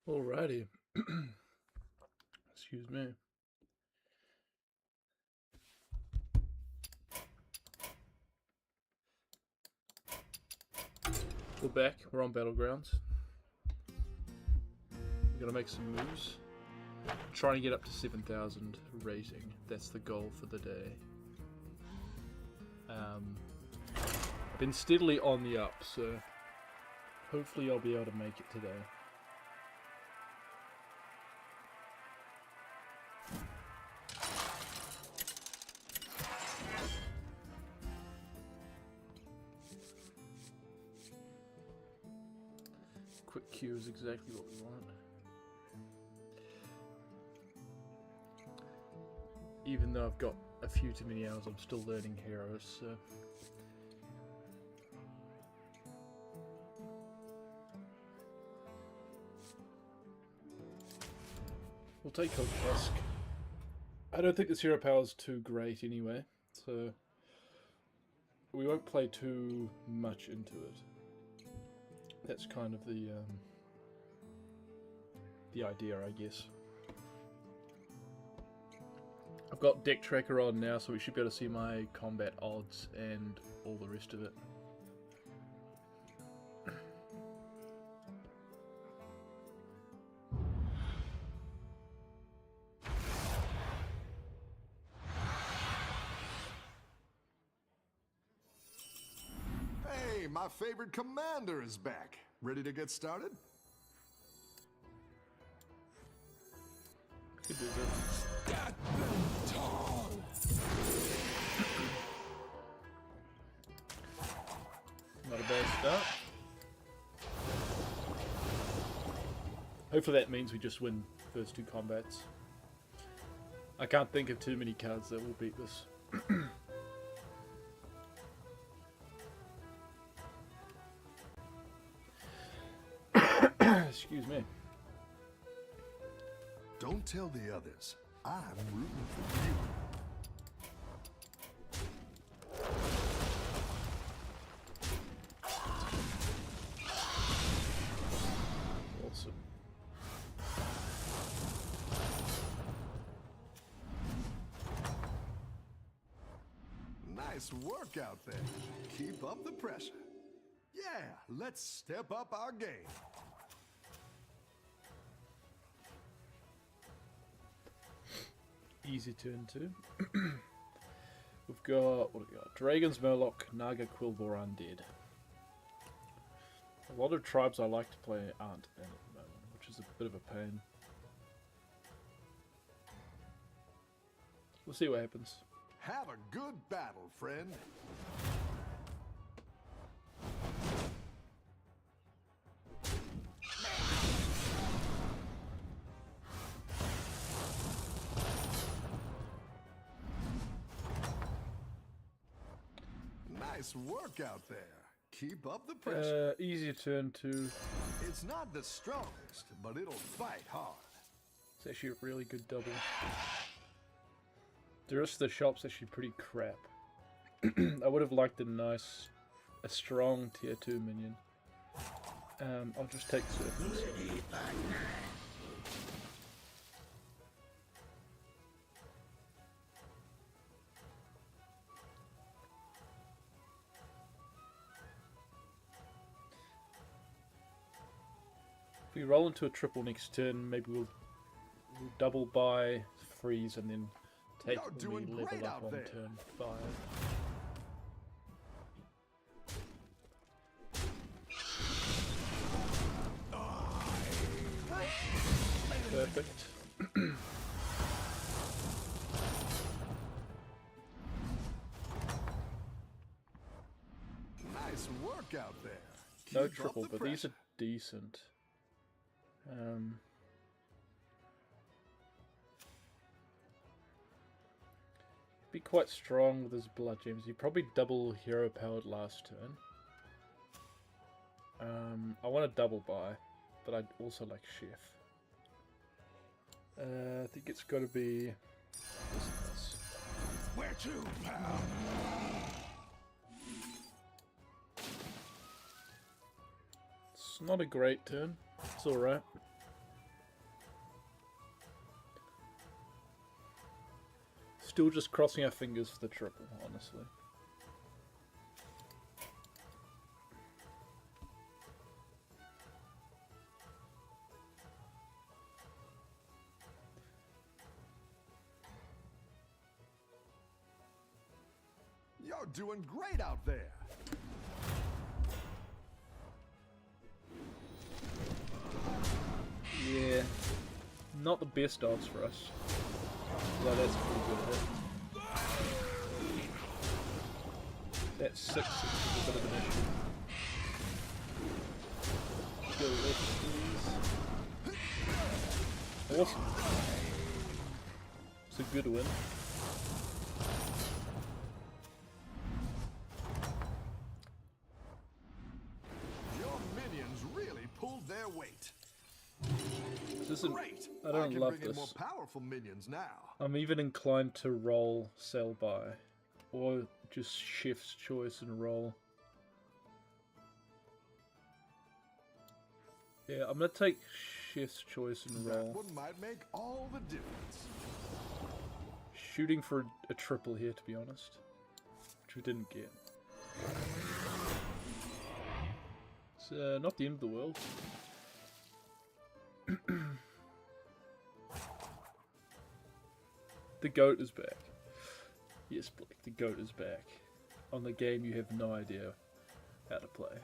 Alrighty. Excuse me. We're back. We're on Battlegrounds. We're gonna make some moves. Trying to get up to 7,000 rating. That's the goal for the day. I've been steadily on the up, so hopefully I'll be able to make it today. Quick Q is exactly what we want. Even though I've got a few too many hours, I'm still learning heroes, so... We'll take Hook Husk. I don't think this hero power is too great anyway, so... we won't play too much into it. That's kind of the idea, I guess. I've got Deck Tracker on now, so we should be able to see my combat odds and all the rest of it. Hey, my favorite commander is back. Ready to get started? Could do this. Not a bad start. Hopefully that means we just win first two combats. I can't think of too many cards that will beat this. Excuse me. Don't tell the others. I'm rooting for you. Awesome. Nice work out there. Keep up the pressure. Yeah, let's step up our game. Easy turn two. We've got, what do we got? Dragons, Murloc, Naga, Quilboar, Undead. A lot of tribes I like to play aren't in at the moment, which is a bit of a pain. We'll see what happens. Have a good battle, friend. Nice work out there. Keep up the pressure. Easy turn two. It's not the strongest, but it'll fight hard. It's actually a really good double. The rest of the shop's actually pretty crap. I would have liked a strong tier 2 minion. I'll just take Serpents. If we roll into a triple next turn, maybe we'll double buy, freeze, and then take when we level up on turn 5. Perfect. Nice work out there. No Keep triple, up the but these are pressure. decent. Be quite strong with his blood gems. You probably double hero powered last turn. I want to double buy, but I'd also like Chef. I think it's got to be this. Where to, pal? It's not a great turn. It's alright. Still just crossing our fingers for the triple, honestly. You're doing great out there. Yeah, not the best odds for us. Although that's pretty good hit. That 6 is a bit of an issue. Go left, please. Awesome. It's a good win. Your minions really pulled their weight. This isn't, Great. I don't can love bring in this. more powerful minions now. I'm even inclined to roll sell buy, or just chef's choice and roll. Yeah, I'm gonna take chef's choice and roll. That one might make all the difference. Shooting for a triple here, to be honest, which we didn't get. It's not the end of the world. The GOAT is back. Yes, Blake, the GOAT is back. On the game you have no idea how to play.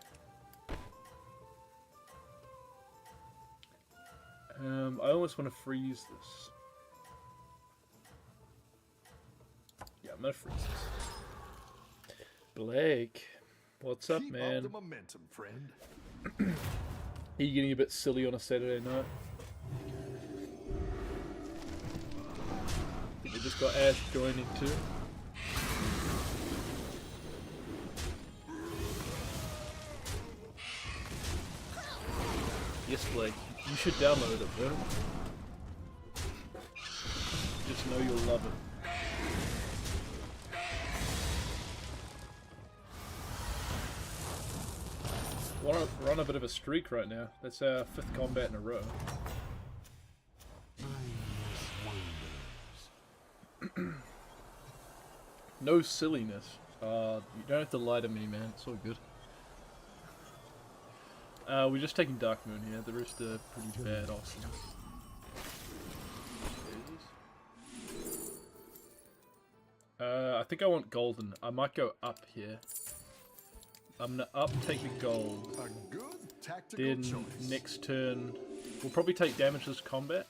I almost want to freeze this. Yeah, I'm gonna freeze this. Blake, what's up, Keep man? up the momentum, friend. Are you getting a bit silly on a Saturday night? I think we just got Ash joining too. Yes, Blake, you should download it, bro. Just know you'll love it. We're on a bit of a streak right now. That's our 5th combat in a row. No silliness. You don't have to lie to me, man. It's all good. We're just taking Dark Moon here. The rest are pretty bad options. I think I want golden. I might go up here. I'm gonna up, take the gold. A good tactical Then choice. next turn, we'll probably take damage this combat.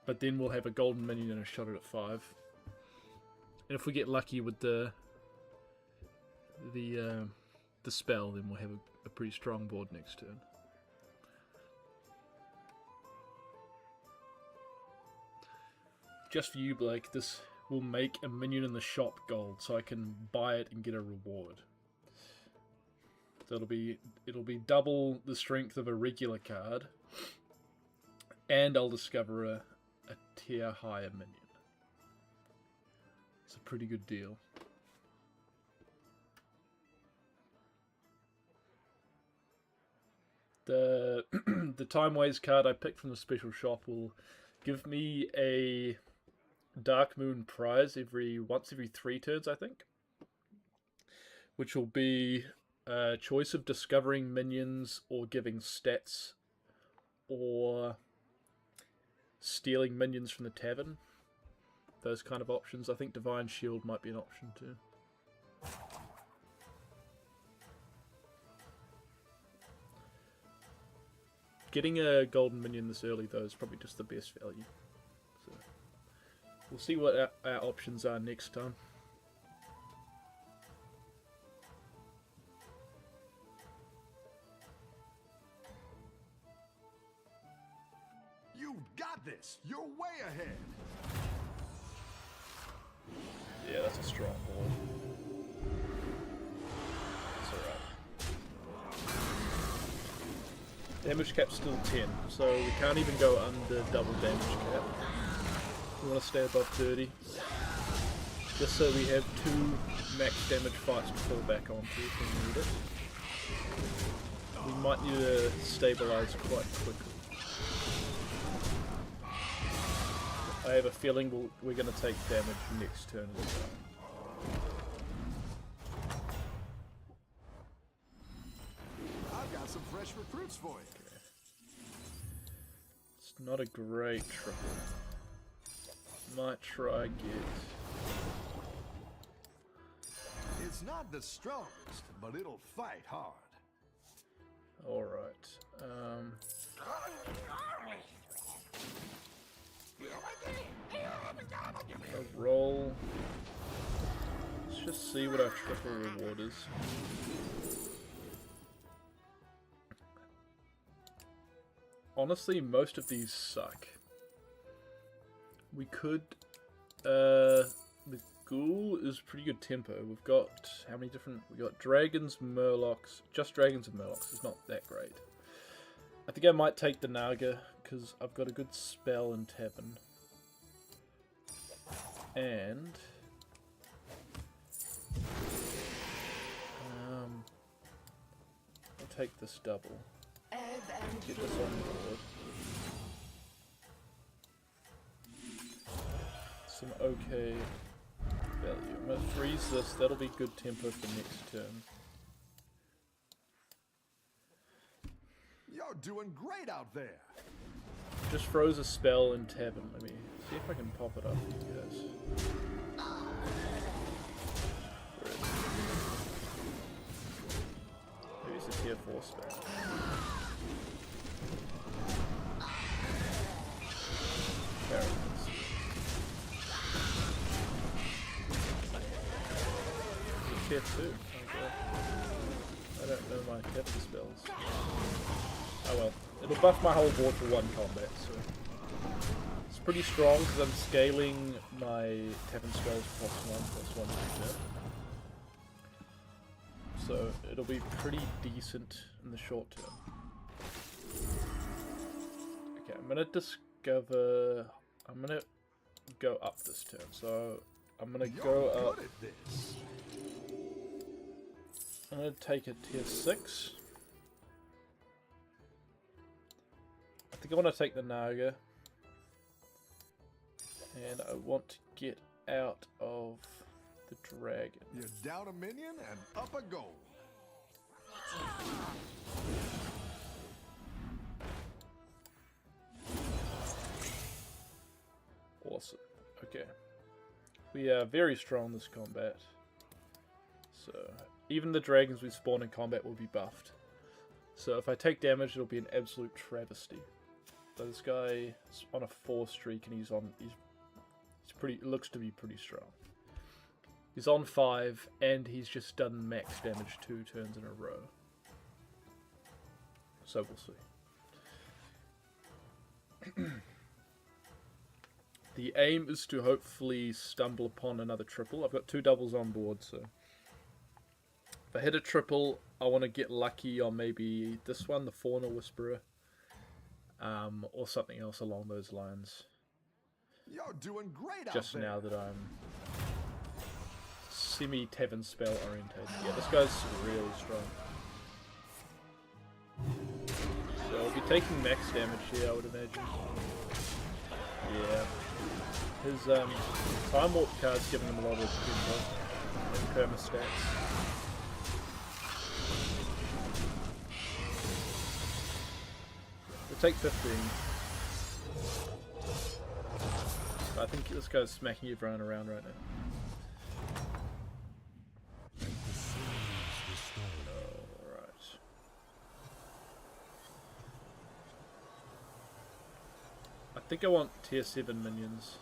But then we'll have a golden minion and a shot at 5. And if we get lucky with the spell, then we'll have a pretty strong board next turn. Just for you, Blake, this will make a minion in the shop gold, so I can buy it and get a reward. So it'll be double the strength of a regular card, and I'll discover a tier higher minion. It's a pretty good deal. The the Time Ways card I picked from the special shop will give me a Dark Moon prize once every 3 turns, I think. Which will be a choice of discovering minions or giving stats or stealing minions from the tavern. Those kind of options. I think Divine Shield might be an option too. Getting a golden minion this early though is probably just the best value. So we'll see what our options are next time. You've got this. You're way ahead. Yeah, that's a strong ball. It's alright. Damage cap's still 10, so we can't even go under double damage cap. We want to stay above 30. Just so we have 2 max damage fights to fall back onto if we need it. We might need to stabilize quite quickly. I have a feeling we're going to take damage next turn as well. I've got some fresh recruits for you. Okay. It's not a great triple. Might try get. It's not the strongest, but it'll fight hard. Alright. A roll. Let's just see what our triple reward is. Honestly, most of these suck. We could... the ghoul is pretty good tempo. We've got... how many different... we got dragons, murlocs... just dragons and murlocs. It's not that great. I think I might take the Naga, because I've got a good spell in Tavern. And... I'll take this double. Get this on board. Some okay value. I'm going to freeze this, that'll be good tempo for next turn. You're doing great out there. Just froze a spell in Tavern. Let me see if I can pop it up for you guys. Where is it? Maybe it's a tier 4 spell. Characters. Tier 2. Oh god. I don't know my Tavern spells. Oh well. It'll buff my whole board for one combat, so... it's pretty strong because I'm scaling my Tavern spells +1/+1 each turn. So it'll be pretty decent in the short term. Okay, I'm gonna discover... I'm gonna go up this turn, so I'm gonna go up... Good at this. I'm gonna take a tier 6. I think I want to take the Naga. And I want to get out of the dragon. You're down a minion and up a goal. Awesome. Okay. We are very strong this combat. So, even the dragons we spawn in combat will be buffed. So if I take damage, it'll be an absolute travesty. So this guy is on a 4 streak and he's pretty, looks to be pretty strong. He's on 5 and he's just done max damage 2 turns in a row. So we'll see. The aim is to hopefully stumble upon another triple. I've got 2 doubles on board, so if I hit a triple, I want to get lucky on maybe this one, the Fauna Whisperer, or something else along those lines. You're doing great out Just there. now that I'm semi-Tavern spell orientated. Yeah, this guy's really strong. So I'll be taking max damage here, I would imagine. Yeah. His Time Warp card's giving him a lot of tempo and perma stats. We'll take 15. I think this guy's smacking everyone around right now. Alright. I think I want tier 7 minions.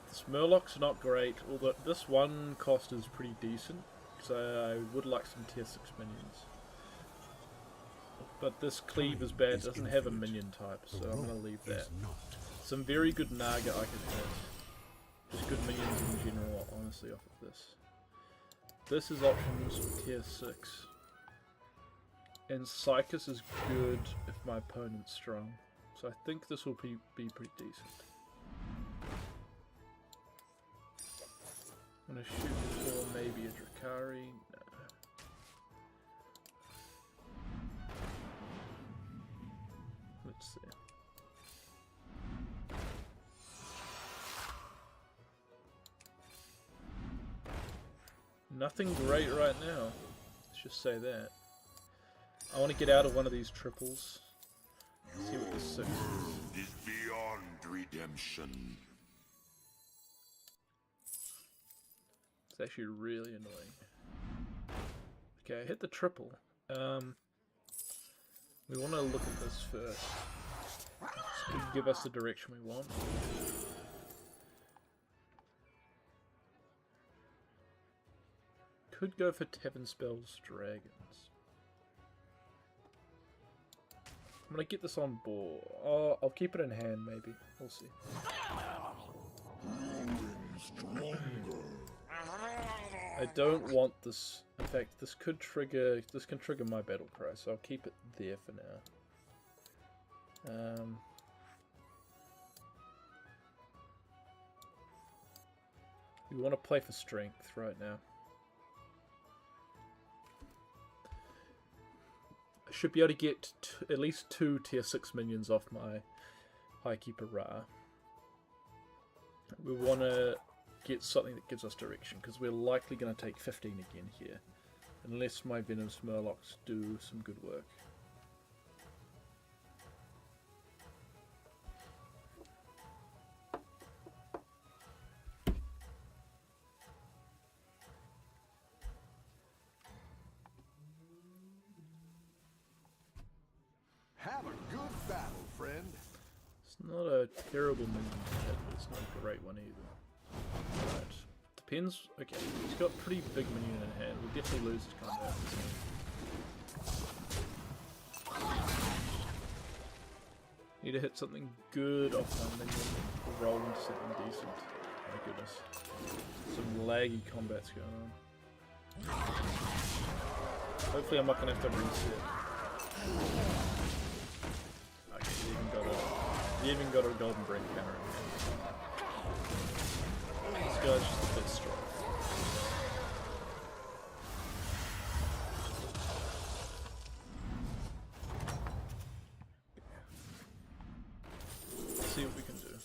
This Murloc's not great, although this one cost is pretty decent, so I would like some tier 6 minions. But this cleave is bad, it doesn't have a minion type, so I'm going to leave that. Some very good Naga I could hit. Just good minions in general, honestly, off of this. This is options for tier 6. And Psychus is good if my opponent's strong. So I think this will be pretty decent. I'm going to shoot for maybe a Drakari. No. Let's see. Nothing great right now. Let's just say that. I want to get out of one of these triples. See what this 6 is. Is beyond redemption. It's actually really annoying. Okay, I hit the triple. We want to look at this first. This could give us the direction we want. Could go for Tavern Spells Dragons. I'm gonna get this on board. Oh, I'll keep it in hand maybe. We'll see. I don't want this. In fact, this could trigger. This can trigger my battle cry, so I'll keep it there for now. We want to play for strength right now. I should be able to get at least 2 tier 6 minions off my Highkeeper Ra. We want to get something that gives us direction, because we're likely going to take 15 again here. Unless my Venom's Murlocs do some good work. Have a good battle, friend. It's not a terrible minion to hit, but it's not a great one either. Right. Depends. Okay, he's got pretty big minion in hand. We'll definitely lose his combat. Need to hit something good off my minion. Roll into something decent. My goodness. Some laggy combat's going on. Hopefully I'm not going to have to reset. Okay, he even got a golden break counter in hand. This guy's just a bit strong. Let's see what we can do.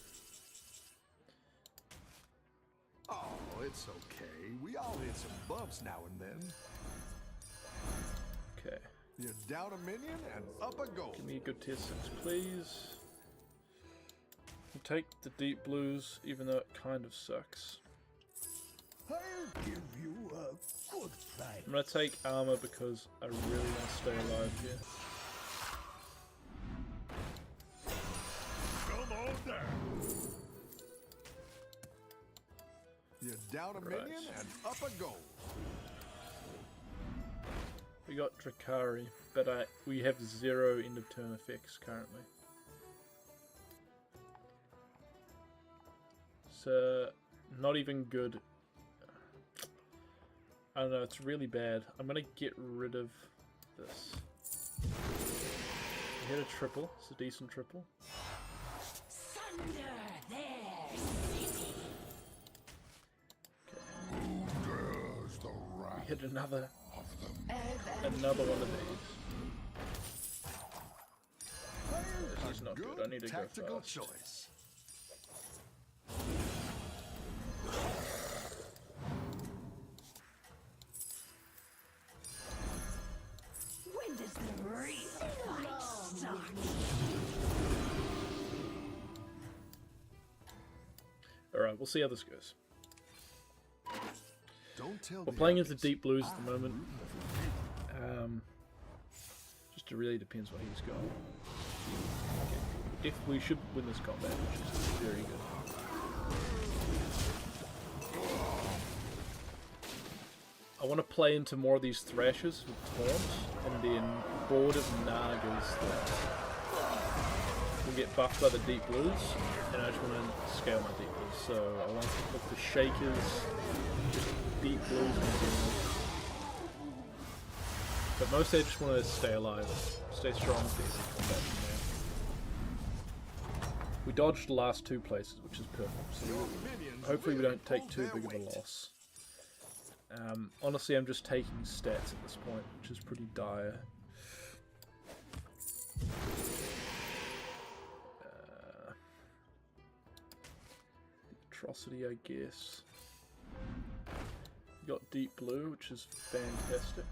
Oh, it's okay. We all hit some bumps now and then. Okay. You're down a minion and up a goal. Give me a good tier 6, please. We'll take the deep blues, even though it kind of sucks. I'll give you a good fight. I'm going to take armor because I really want to stay alive here. Come on down. You're down a minion and up a goal. We got Drakari, but we have 0 end of turn effects currently. So, not even good. I don't know, it's really bad. I'm gonna get rid of this. We hit a triple, it's a decent triple. Thunder their city. There's the wrath We hit another of them. one of these. This is not good, I need to go Tactical fast. choice. When does the real fight start? Alright, we'll see how this goes. Don't tell We're the playing into others. deep blues at the moment. Just it really depends what he's got. Okay. If we should win this combat, which is very good. I want to play into more of these thrashes with taunt, and then board of Nagas that will get buffed by the deep blues, and I just want to scale my deep blues. So I want to put the shakers, just deep blues in general. But mostly I just want to stay alive, stay strong, stay in combat from there. We dodged the last 2 places, which is perfect. So Minions hopefully we really don't take pulled too their big of a weight. loss. Honestly, I'm just taking stats at this point, which is pretty dire. Atrocity, I guess. We got deep blue, which is fantastic.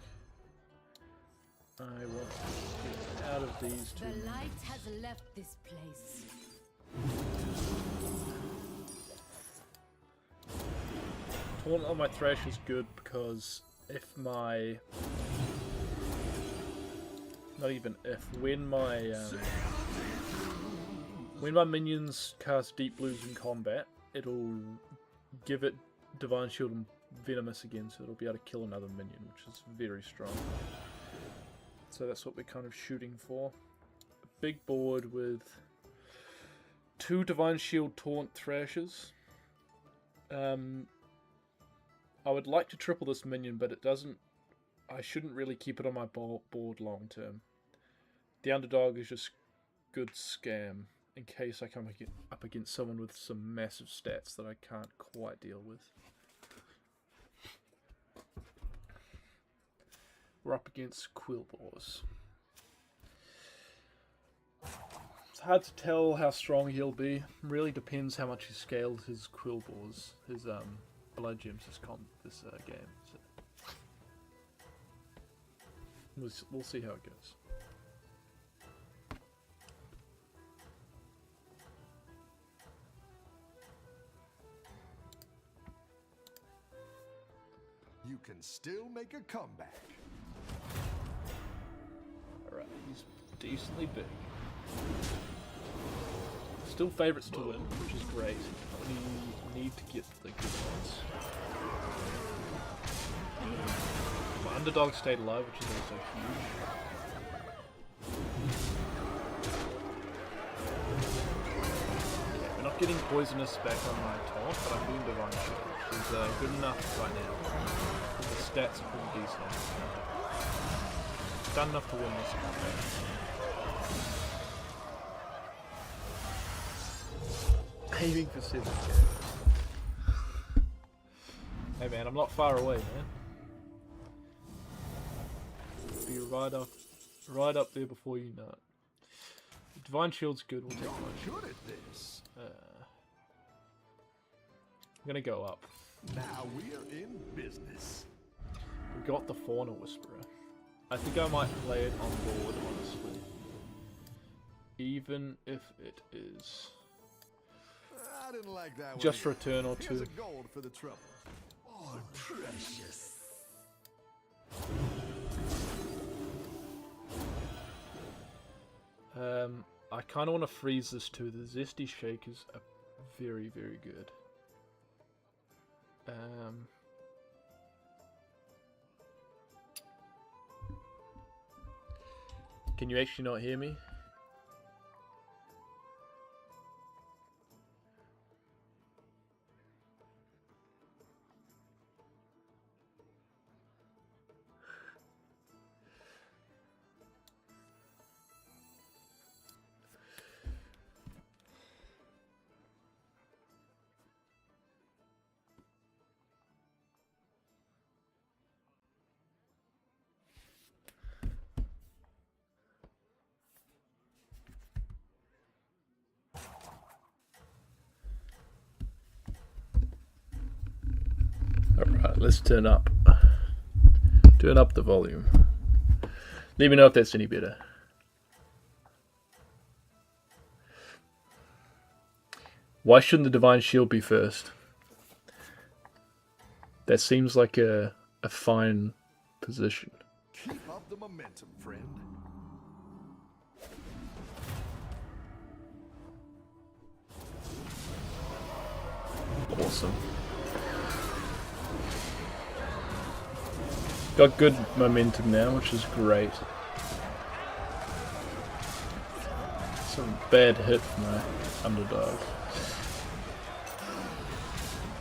I want to get out of these two. The light has left this place. Taunt on my Thresh is good because if my... Not even if, when my minions cast Deep Blues in combat, it'll give it Divine Shield and Venomous again, so it'll be able to kill another minion, which is very strong. So that's what we're kind of shooting for. A big board with 2 Divine Shield Taunt Thrashes. I would like to triple this minion, but it doesn't... I shouldn't really keep it on my board long term. The underdog is just good scam in case I come up against someone with some massive stats that I can't quite deal with. We're up against Quillboars. It's hard to tell how strong he'll be. Really depends how much he scaled his Quillboars, his blood gems this game. So we'll see how it goes. You can still make a comeback. Alright, he's decently big. Still favourites to win, which is great. We need to get the good ones. My underdog stayed alive, which is also huge. Okay, we're not getting poisonous back on my taunt, but I'm doing Divine Shield, which is good enough right now. The stats are pretty decent. Done enough to win this combat. Aiming for 7k. Hey man, I'm not far away, man. Be right up there before you know it. Divine Shield's good. We'll take You're one. good at this. I'm gonna go up. Now we're in business. We got the Fauna Whisperer. I think I might play it on board, honestly. Even if it is I didn't like that one. just for a turn or Here's two. a gold for the trouble. Oh, precious. I kind of want to freeze this too. The Zesty Shake is very, very good. Can you actually not hear me? Alright, let's turn up the volume. Let me know if that's any better. Why shouldn't the Divine Shield be first? That seems like a fine position. Keep up the momentum, friend. Awesome. Got good momentum now, which is great. Some bad hit from my underdog.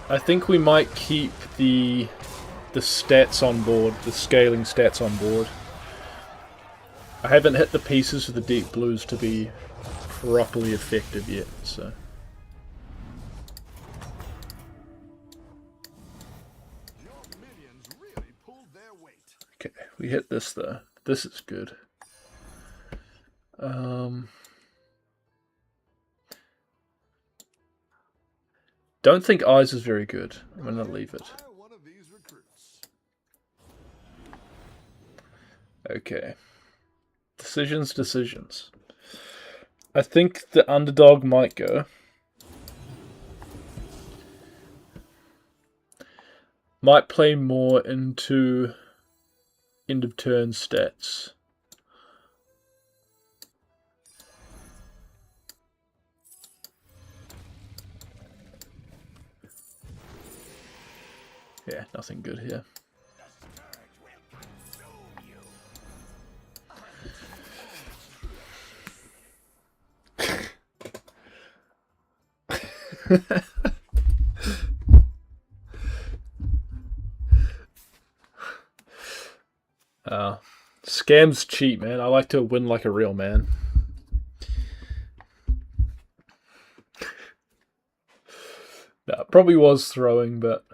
I think we might keep the stats on board, the scaling stats on board. I haven't hit the pieces of the deep blues to be properly effective yet, so. Your minions really pulled their weight. Okay, we hit this though. This is good. Don't think Eyes is very good. I'm gonna leave it. Hire one of these recruits. Okay. Decisions. I think the underdog might go. Might play more into end of turn stats. Yeah, nothing good here. Scam's cheap, man. I like to win like a real man. No, probably was throwing, but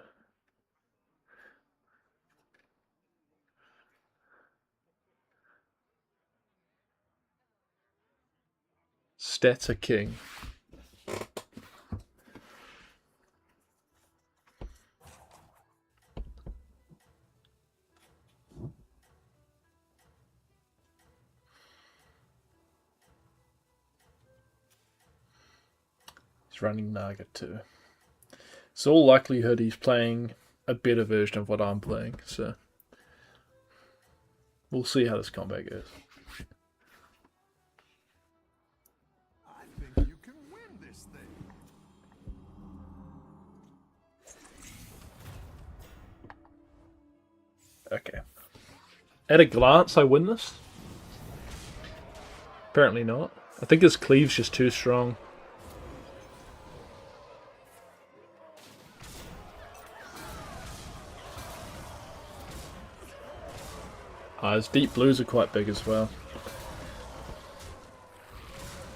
stats are king. He's running Naga too. It's all likelihood he's playing a better version of what I'm playing, so we'll see how this combat goes. I think you can win this thing. Okay. At a glance, I win this? Apparently not. I think his cleave's just too strong. His deep blues are quite big as well.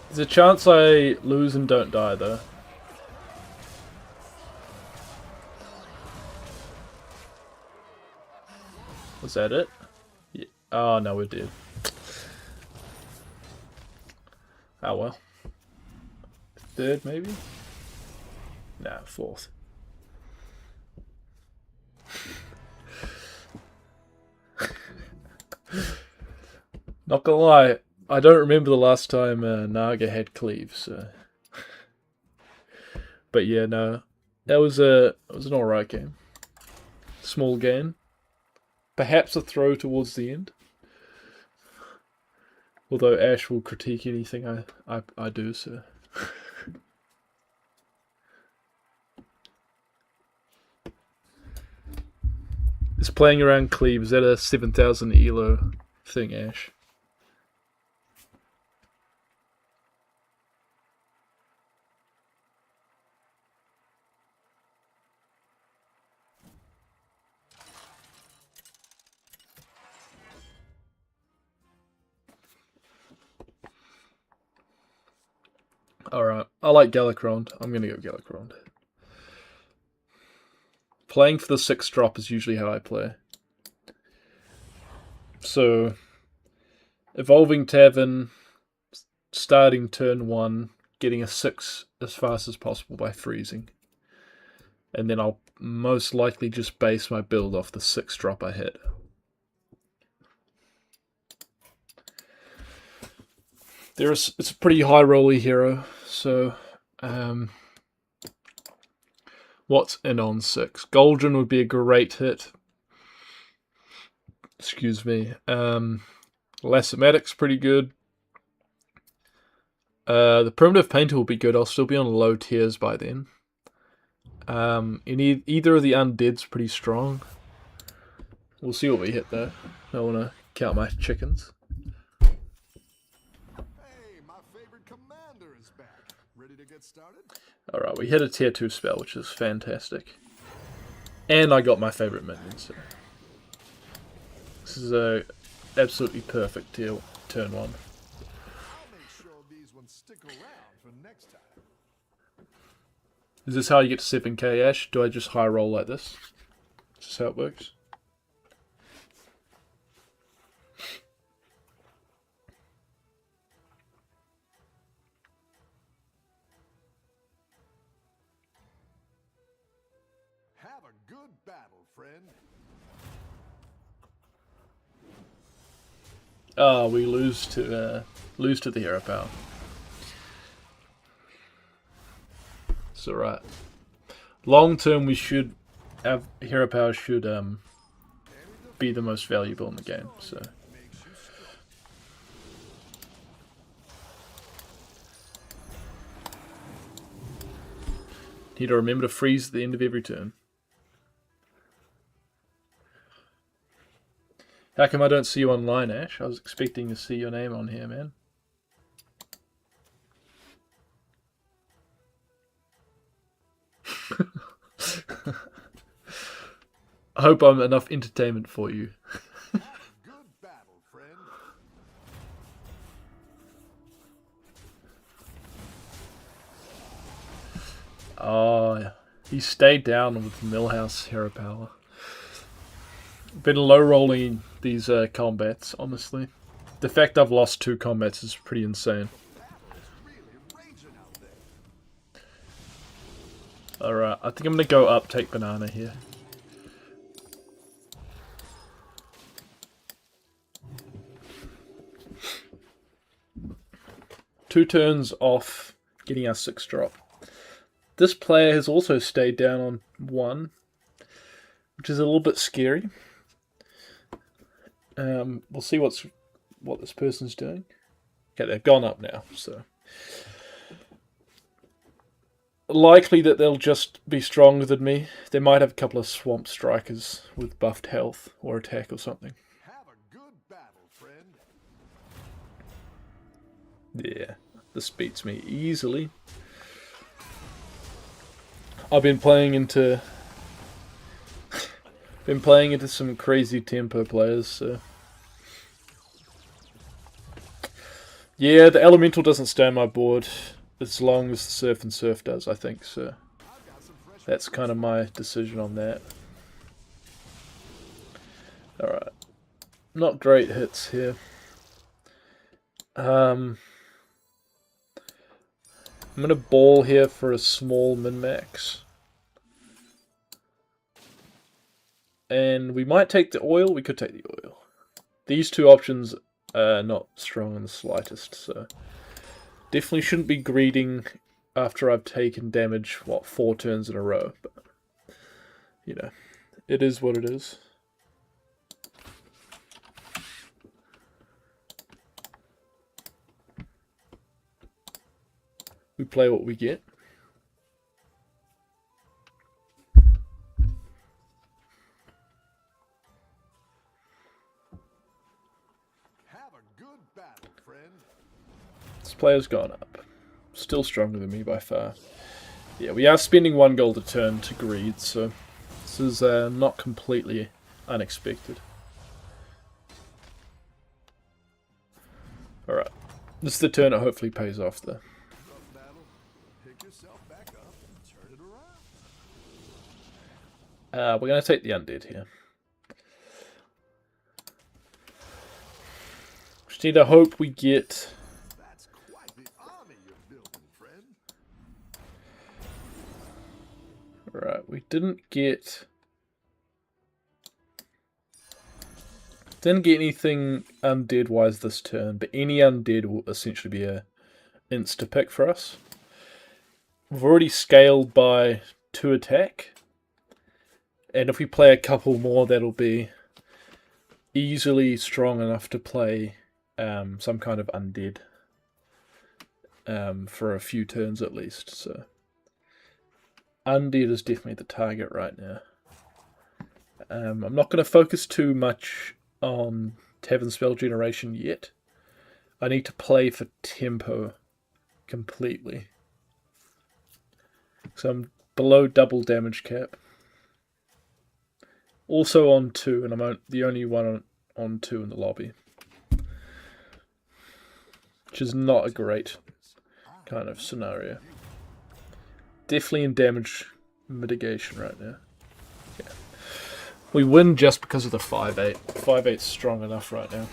There's a chance I lose and don't die though. Was that it? Yeah. Oh no, we're dead. Oh well. Third maybe? Nah, fourth. Not gonna lie, I don't remember the last time Naga had cleave, so. But yeah, no, it was an alright game. Small game, perhaps a throw towards the end. Although Ash will critique anything I do, so. Is playing around cleave, is that a 7,000 elo thing, Ash? Alright, I like Galakrond. I'm going to go Galakrond. Playing for the 6 drop is usually how I play. So, Evolving Tavern, starting turn 1, getting a 6 as fast as possible by freezing. And then I'll most likely just base my build off the 6 drop I hit. It's a pretty high rolly hero, so what's in on 6? Goldrin would be a great hit. Excuse me. Lasomatic's pretty good. The Primitive Painter will be good. I'll still be on low tiers by then. Either of the Undead's pretty strong. We'll see what we hit though. I don't want to count my chickens. Alright, we hit a tier 2 spell, which is fantastic. And I got my favourite minion, so. This is a absolutely perfect turn 1. Is this how you get to 7k, Ash? Do I just high roll like this? Is this how it works? Have a good battle, friend. We lose to the hero power. It's alright. Long term, we should have hero power should be the most valuable in the game. So. Need to remember to freeze at the end of every turn. How come I don't see you online, Ash? I was expecting to see your name on here, man. I hope I'm enough entertainment for you. Good battle, friend. Oh, he stayed down with Millhouse hero power. Been low rolling these combats, honestly. The fact I've lost 2 combats is pretty insane. Alright, I think I'm gonna go up, take banana here. Two turns off getting our 6 drop. This player has also stayed down on 1, which is a little bit scary. We'll see what this person's doing. Okay, they've gone up now, so likely that they'll just be stronger than me. They might have a couple of swamp strikers with buffed health or attack or something. Have a good battle, friend. Yeah, this beats me easily. I've been playing into some crazy tempo players, so yeah, the elemental doesn't stay on my board as long as the surf and surf does, I think, so that's kind of my decision on that. Alright. Not great hits here. I'm gonna ball here for a small min-max. And we might take the oil, we could take the oil. These 2 options are not strong in the slightest, so definitely shouldn't be greeding after I've taken damage, 4 turns in a row, but you know, it is what it is. We play what we get. Have a good battle, friend. This player's gone up. Still stronger than me by far. Yeah, we are spending 1 gold a turn to greed, so this is not completely unexpected. Alright. This is the turn it hopefully pays off though. Rough battle. Pick yourself back up and turn it around. We're going to take the undead here. Just need to hope we get... That's quite the army you're building, friend. Right, we didn't get anything undead wise this turn, but any undead will essentially be a insta pick for us. We've already scaled by 2 attack, and if we play a couple more, that'll be easily strong enough to play some kind of undead for a few turns at least. So undead is definitely the target right now. I'm not going to focus too much on Tavern spell generation yet. I need to play for tempo completely. So I'm below double damage cap. Also on 2, and I'm the only one on 2 in the lobby. Which is not a great kind of scenario. Definitely in damage mitigation right now. Yeah. We win just because of the 5-8. 5-8's strong enough right now.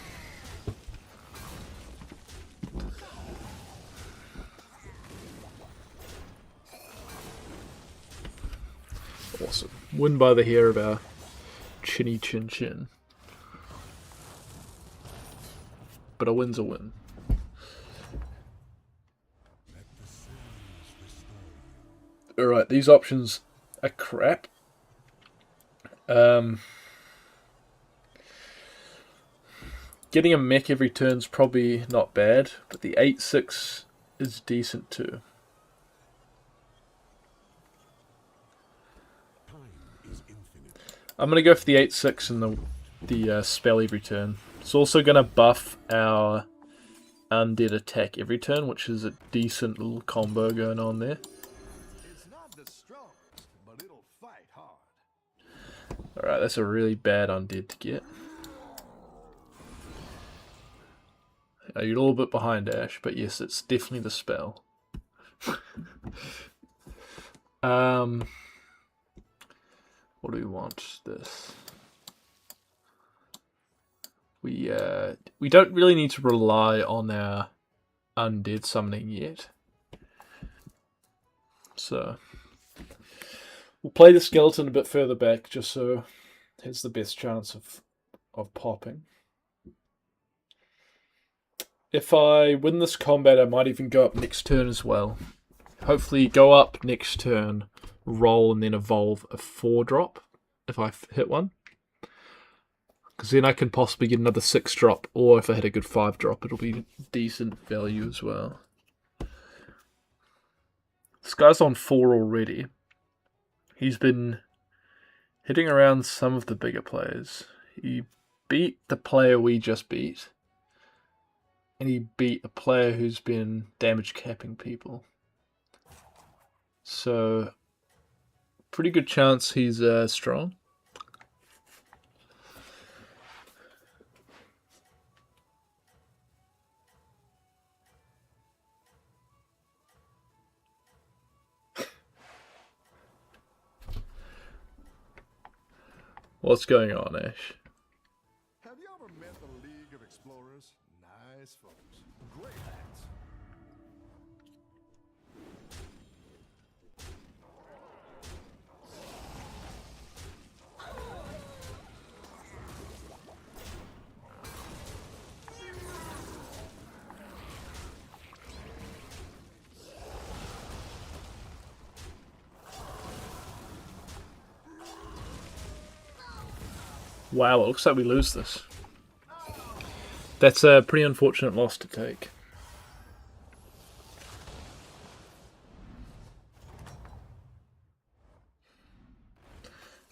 Awesome. Win by the hair of our chinny chin chin. but a win's a win. Alright, these options are crap. Getting a mech every turn's probably not bad, but the 8-6 is decent too. I'm going to go for the 8-6 and the spell every turn. It's also going to buff our undead attack every turn, which is a decent little combo going on there. It's not the strongest, but it'll fight hard. Alright, that's a really bad undead to get. You're a little bit behind Ash, but yes, it's definitely the spell. What do we want? This. We don't really need to rely on our undead summoning yet. So we'll play the skeleton a bit further back just so it has the best chance of popping. If I win this combat, I might even go up next turn as well. Hopefully go up next turn, roll, and then evolve a 4-drop if I hit one. Because then I can possibly get another 6-drop, or if I hit a good 5-drop, it'll be decent value as well. This guy's on 4 already. He's been hitting around some of the bigger players. He beat the player we just beat. And he beat a player who's been damage capping people. So, pretty good chance he's strong. What's going on, Ash? Have you ever met the League of Explorers? Nice folks. Great hats. Wow, it looks like we lose this. That's a pretty unfortunate loss to take.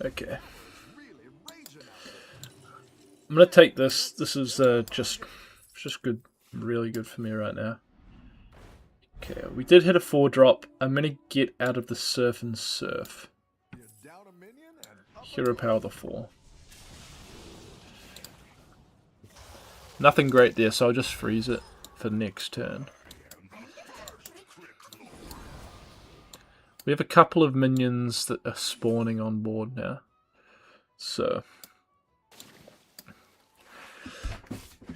Okay. I'm gonna take this. This is just good, really good for me right now. Okay, we did hit a 4-drop. I'm gonna get out of the Surf and Surf. Hero Power the 4. Nothing great there, so I'll just freeze it for next turn. We have a couple of minions that are spawning on board now. So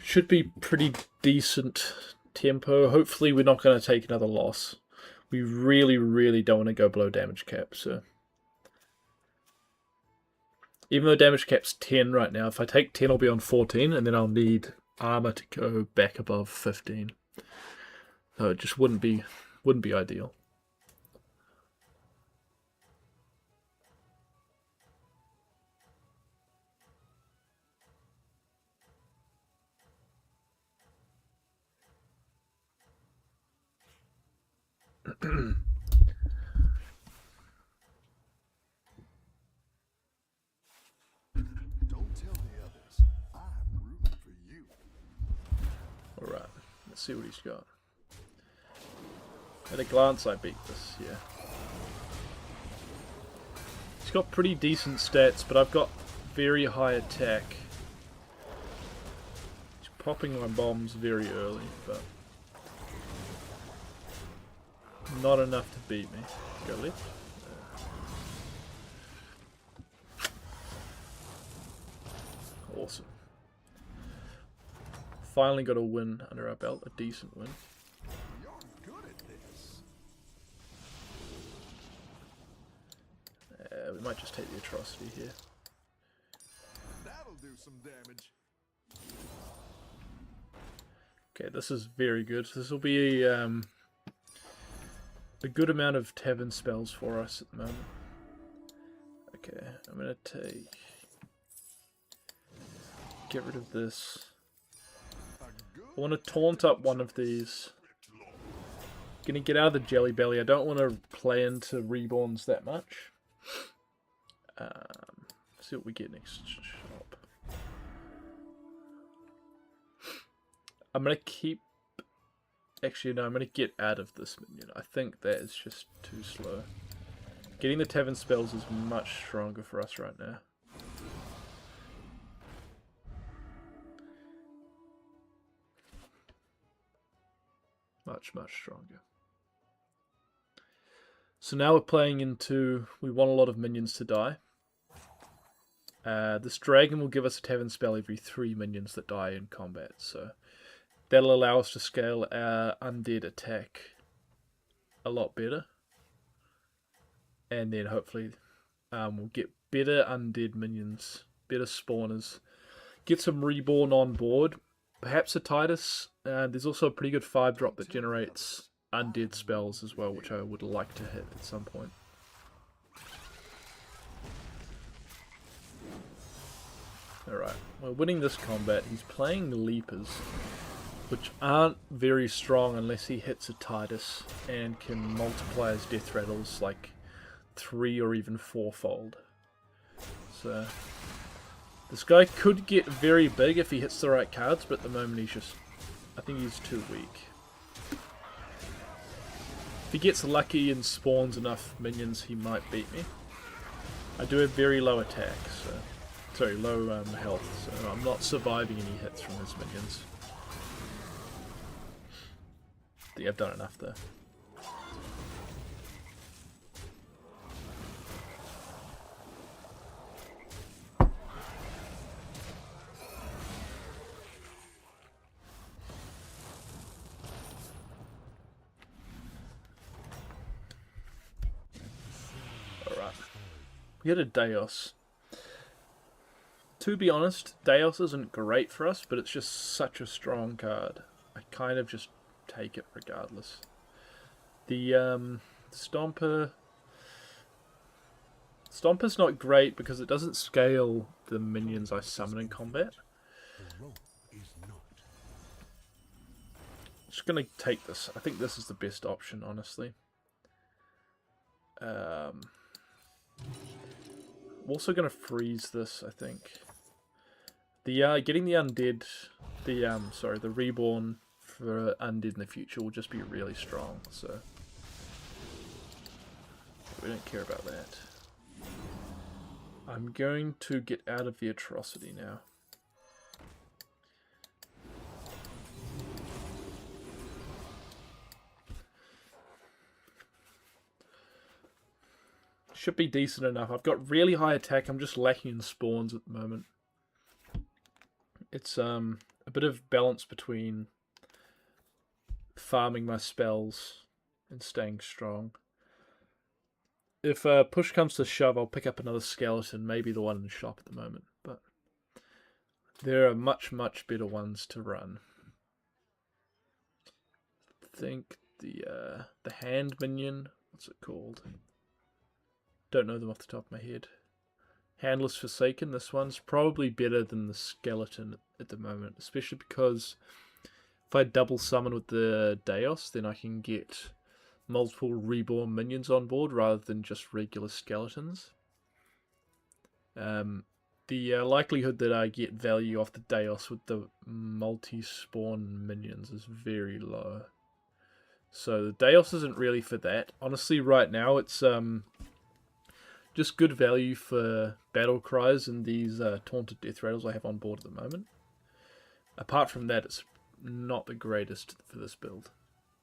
should be pretty decent tempo. Hopefully we're not going to take another loss. We really, really don't want to go below damage cap, so even though damage cap's 10 right now, if I take 10 I'll be on 14 and then I'll need armor to go back above 15. So it just wouldn't be ideal. Don't tell the others. I'm rooting for you. Alright, let's see what he's got. At a glance I beat this, yeah. He's got pretty decent stats, but I've got very high attack. He's popping my bombs very early, but not enough to beat me. Go left. Awesome. Finally got a win under our belt, a decent win. You're good at this. We might just take the atrocity here. That'll do some damage. Okay, this is very good. This will be a good amount of tavern spells for us at the moment. Okay, I'm gonna get rid of this. I want to taunt up one of these. Gonna get out of the Jelly Belly. I don't want to play into Reborns that much. See what we get next shop. I'm gonna keep. Actually, no, I'm gonna get out of this minion. I think that is just too slow. Getting the Tavern spells is much stronger for us right now. Much, much stronger. So now we're playing into... We want a lot of minions to die. This dragon will give us a Tavern spell every 3 minions that die in combat. So that'll allow us to scale our undead attack a lot better. And then hopefully we'll get better undead minions, better spawners. Get some reborn on board. Perhaps a Titus. There's also a pretty good 5-drop that generates undead spells as well, which I would like to hit at some point. Alright, we're winning this combat. He's playing the Leapers, which aren't very strong unless he hits a Titus and can multiply his death rattles like 3 or even 4-fold. So this guy could get very big if he hits the right cards, but at the moment he's just... I think he's too weak. If he gets lucky and spawns enough minions, he might beat me. I do have very low attack, so... Sorry, low health, so I'm not surviving any hits from his minions. I think I've done enough there. Alright. We had a Deos. To be honest, Deos isn't great for us, but it's just such a strong card. I kind of just take it regardless. The Stomper's not great because it doesn't scale the minions I summon in combat. Just gonna take this. I think this is the best option, honestly. I'm also gonna freeze this, I think. The getting the undead, the reborn for undead in the future will just be really strong. So we don't care about that. I'm going to get out of the atrocity now. Should be decent enough. I've got really high attack. I'm just lacking in spawns at the moment. It's a bit of balance between farming my spells and staying strong. If push comes to shove, I'll pick up another skeleton, maybe the one in the shop at the moment. But there are much, much better ones to run. I think the hand minion, what's it called? Don't know them off the top of my head. Handless Forsaken, this one's probably better than the skeleton at the moment, especially because if I double summon with the Deos, then I can get multiple reborn minions on board rather than just regular skeletons. The likelihood that I get value off the Deos with the multi-spawn minions is very low. So the Deos isn't really for that. Honestly, right now it's just good value for battle cries and these taunted death rattles I have on board at the moment. Apart from that, it's not the greatest for this build.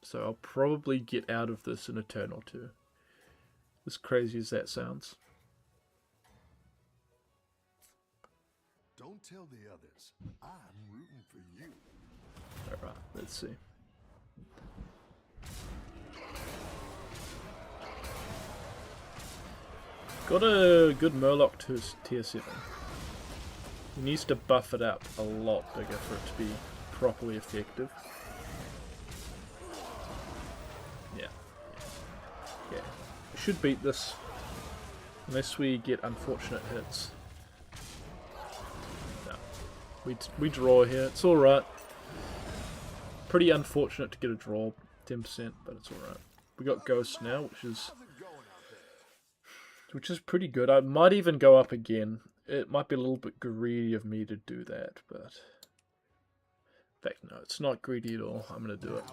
So I'll probably get out of this in a turn or two. As crazy as that sounds. Don't tell the others. I'm rooting for you. Alright, let's see. Got a good Murloc to tier 7. He needs to buff it up a lot bigger for it to be properly effective. should beat this. Unless we get unfortunate hits. No. We draw here. It's alright. Pretty unfortunate to get a draw. 10%, but it's alright. We got Ghost now, which is pretty good. I might even go up again. It might be a little bit greedy of me to do that, but... In fact, no, it's not greedy at all. I'm going to do it.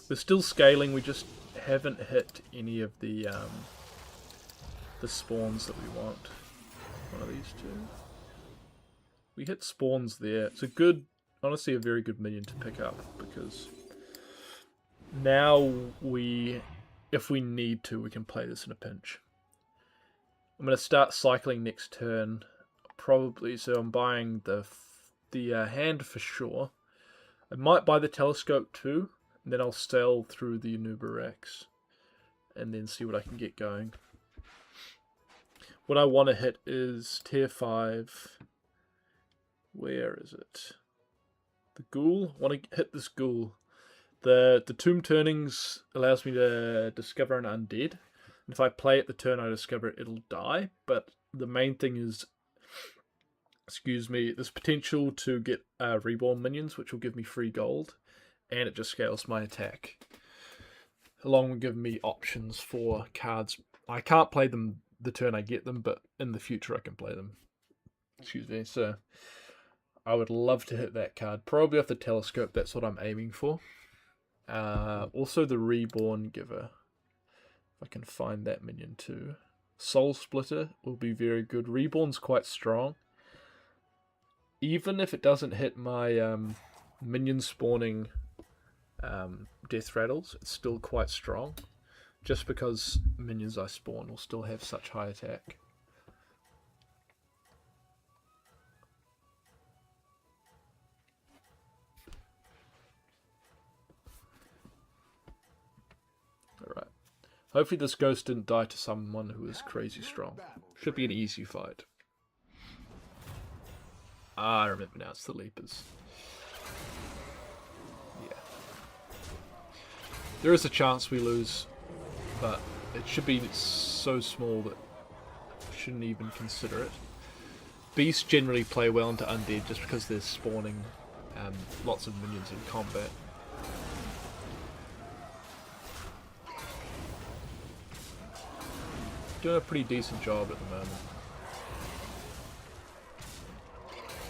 We're still scaling, we just haven't hit any of the spawns that we want. One of these two. We hit spawns there. It's a good, honestly a very good minion to pick up, because now if we need to, we can play this in a pinch. I'm going to start cycling next turn, probably, so I'm buying the hand for sure. I might buy the telescope too, and then I'll sail through the Anubarex, and then see what I can get going. What I want to hit is tier 5. Where is it? The ghoul? I want to hit this ghoul. The tomb turnings allows me to discover an undead. And if I play it the turn I discover it, it'll die. But the main thing is, excuse me, there's potential to get reborn minions, which will give me free gold. And it just scales my attack. Along with giving me options for cards. I can't play them the turn I get them, but in the future I can play them. Excuse me, so I would love to hit that card. Probably off the telescope, that's what I'm aiming for. Also the Reborn Giver. If I can find that minion too. Soul Splitter will be very good. Reborn's quite strong. Even if it doesn't hit my minion spawning death rattles, it's still quite strong. Just because minions I spawn will still have such high attack. Alright. Hopefully this ghost didn't die to someone who is crazy strong. Should be an easy fight. Ah, I remember now, it's the Leapers. Yeah. There is a chance we lose, but it should be so small that I shouldn't even consider it. Beasts generally play well into undead just because they're spawning lots of minions in combat. Doing a pretty decent job at the moment.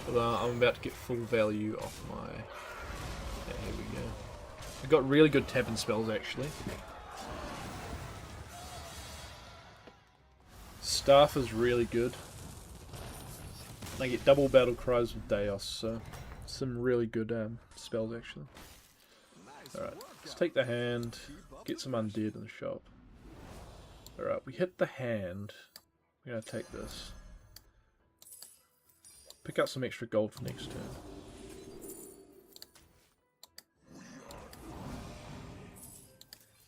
But I'm about to get full value off my... Yeah, here we go. I got really good tavern spells actually. Staff is really good. I get double battle cries with Deos, so some really good spells actually. Alright, let's take the hand, get some undead in the shop. Alright, we hit the hand. We're going to take this. Pick up some extra gold for next turn.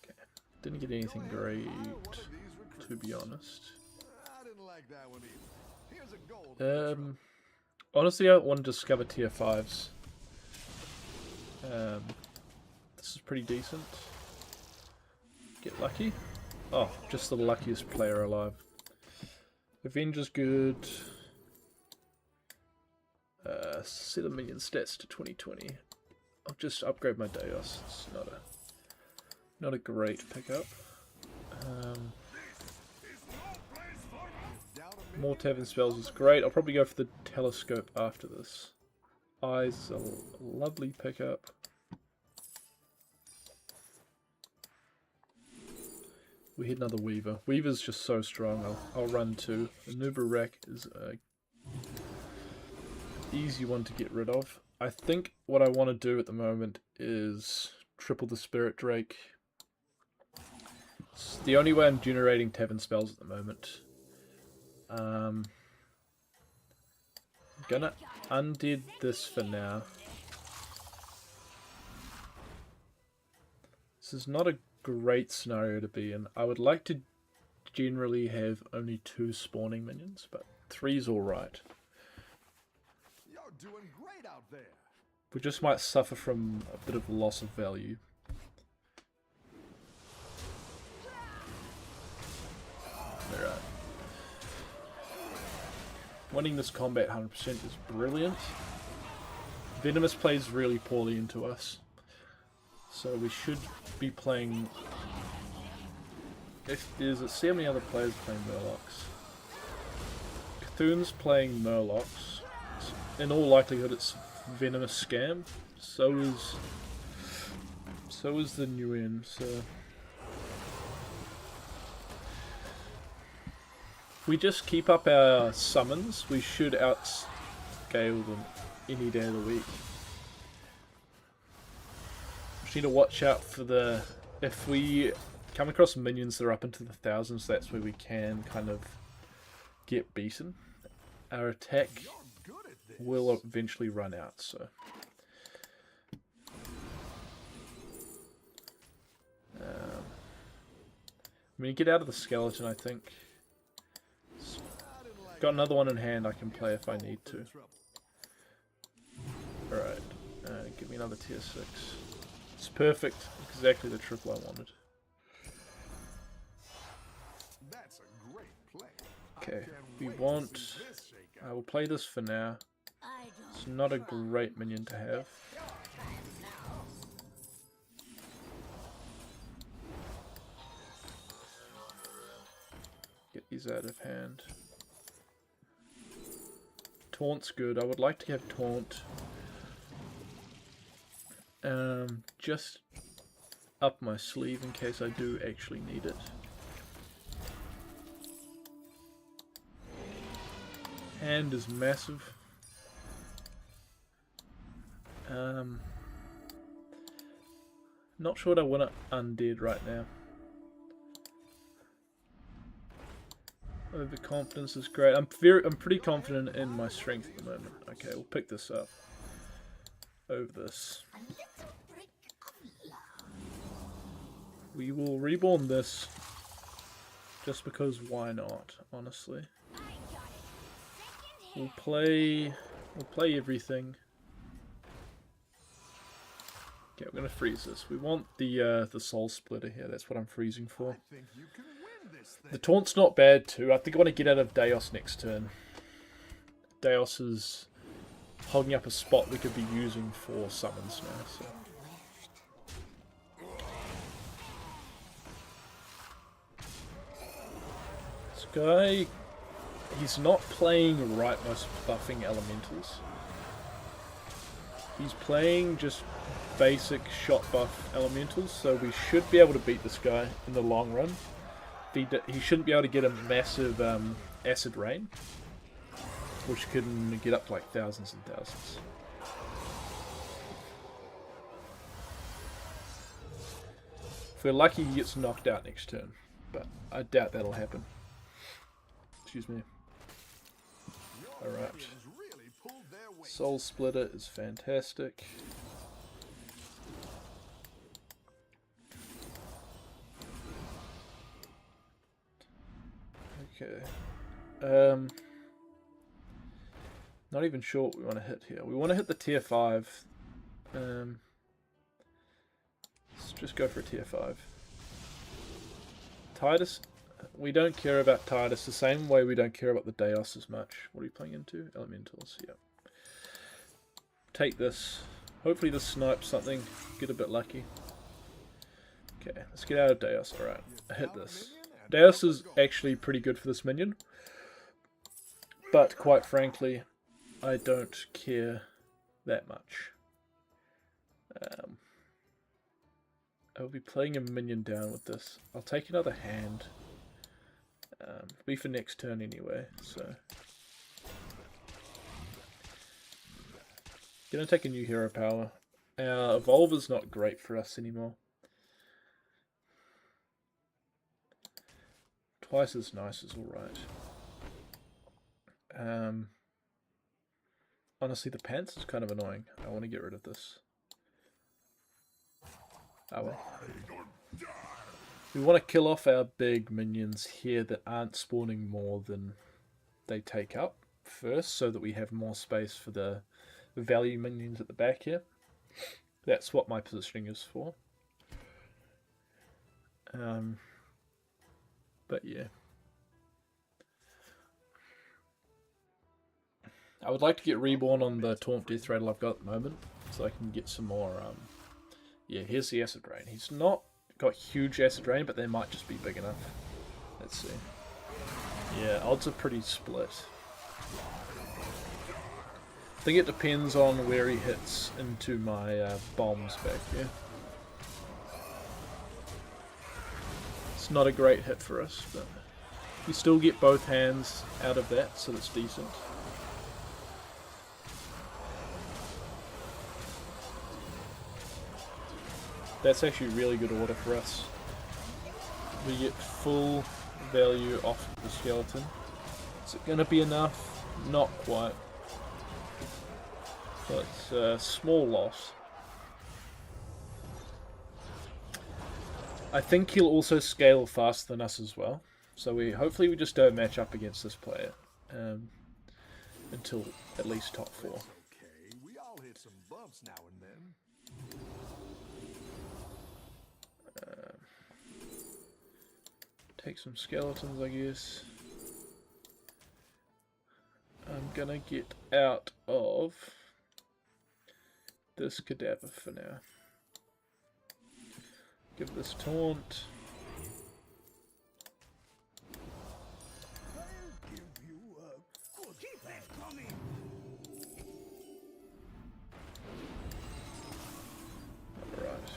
Okay, didn't get anything great, to be honest. Honestly, I want to discover tier 5s. This is pretty decent. Get lucky. Oh, just the luckiest player alive. Avenger's good. Set a minion stats to 2020. I'll just upgrade my Deos. It's not a great pickup. More tavern spells is great. I'll probably go for the telescope after this. Eyes is a lovely pickup. We hit another Weaver. Weaver's just so strong. I'll run too. The Anubarex is a easy one to get rid of. I think what I want to do at the moment is triple the Spirit Drake. It's the only way I'm generating tavern spells at the moment. I'm gonna undead this for now. This is not a great scenario to be in. I would like to generally have only 2 spawning minions, but 3's alright. You're doing great out there. We just might suffer from a bit of loss of value. winning this combat 100% is brilliant. Venomous plays really poorly into us. So we should be playing... see how many other players playing Murlocs. Cthulhu's playing Murlocs. In all likelihood it's Venomous Scam. So is the Nguyen, so... If we just keep up our summons, we should outscale them any day of the week. Just need to watch out for the... If we come across minions that are up into the thousands, that's where we can kind of get beaten. Our attack will eventually run out, so... I'm going to get out of the skeleton, I think. Got another one in hand I can play if I need to. Alright, give me another tier 6. It's perfect, exactly the triple I wanted. That's a great play. Okay, we want... I will play this for now. It's not a great minion to have. Get these out of hand. Taunt's good. I would like to have Taunt. Just up my sleeve in case I do actually need it. Hand is massive. Not sure what I want to undead right now. Overconfidence is great. I'm pretty confident in my strength at the moment. Okay, we'll pick this up over this. We will reborn this just because why not, honestly. We'll play everything. Okay, we're gonna freeze this. We want the soul splitter here. That's what I'm freezing for. The taunt's not bad too. I think I want to get out of Daos next turn. Daos is holding up a spot we could be using for summons now. So. This guy, he's not playing rightmost buffing elementals. He's playing just basic shot buff elementals, so we should be able to beat this guy in the long run. He shouldn't be able to get a massive acid rain, which can get up to like thousands and thousands. If we're lucky, he gets knocked out next turn, but I doubt that'll happen. Excuse me. Alright. Soul Splitter is fantastic. Okay. Not even sure what we want to hit here. We want to hit the tier 5. Let's just go for a tier 5. Titus, we don't care about Titus the same way we don't care about the Daos as much. What are you playing into? Elementals, yeah. Take this. Hopefully this snipes something. Get a bit lucky. Okay, let's get out of Daos. Alright, I hit this. Daos is actually pretty good for this minion, but quite frankly, I don't care that much. I'll be playing a minion down with this. I'll take another hand. It'll be for next turn anyway, so... Gonna take a new hero power. Our Evolver's not great for us anymore. Twice as nice is alright. Honestly, the pants is kind of annoying. I want to get rid of this. Oh well. We want to kill off our big minions here that aren't spawning more than they take up first, so that we have more space for the value minions at the back here. That's what my positioning is for. But yeah. I would like to get Reborn on the Taunt Death Rattle I've got at the moment, so I can get some more, yeah, here's the Acid Rain. He's not got huge Acid Rain, but they might just be big enough. Let's see. Yeah, odds are pretty split. I think it depends on where he hits into my bombs back here. It's not a great hit for us, but you still get both hands out of that, so that's decent. That's actually really good order for us. We get full value off the skeleton. Is it going to be enough? Not quite. But it's a small loss. I think he'll also scale faster than us as well. So hopefully we just don't match up against this player until at least top 4. Okay, we all hit some bumps now and then. Take some skeletons, I guess. I'm gonna get out of this cadaver for now. Give this taunt. I'll give you a good keep it coming. Alright.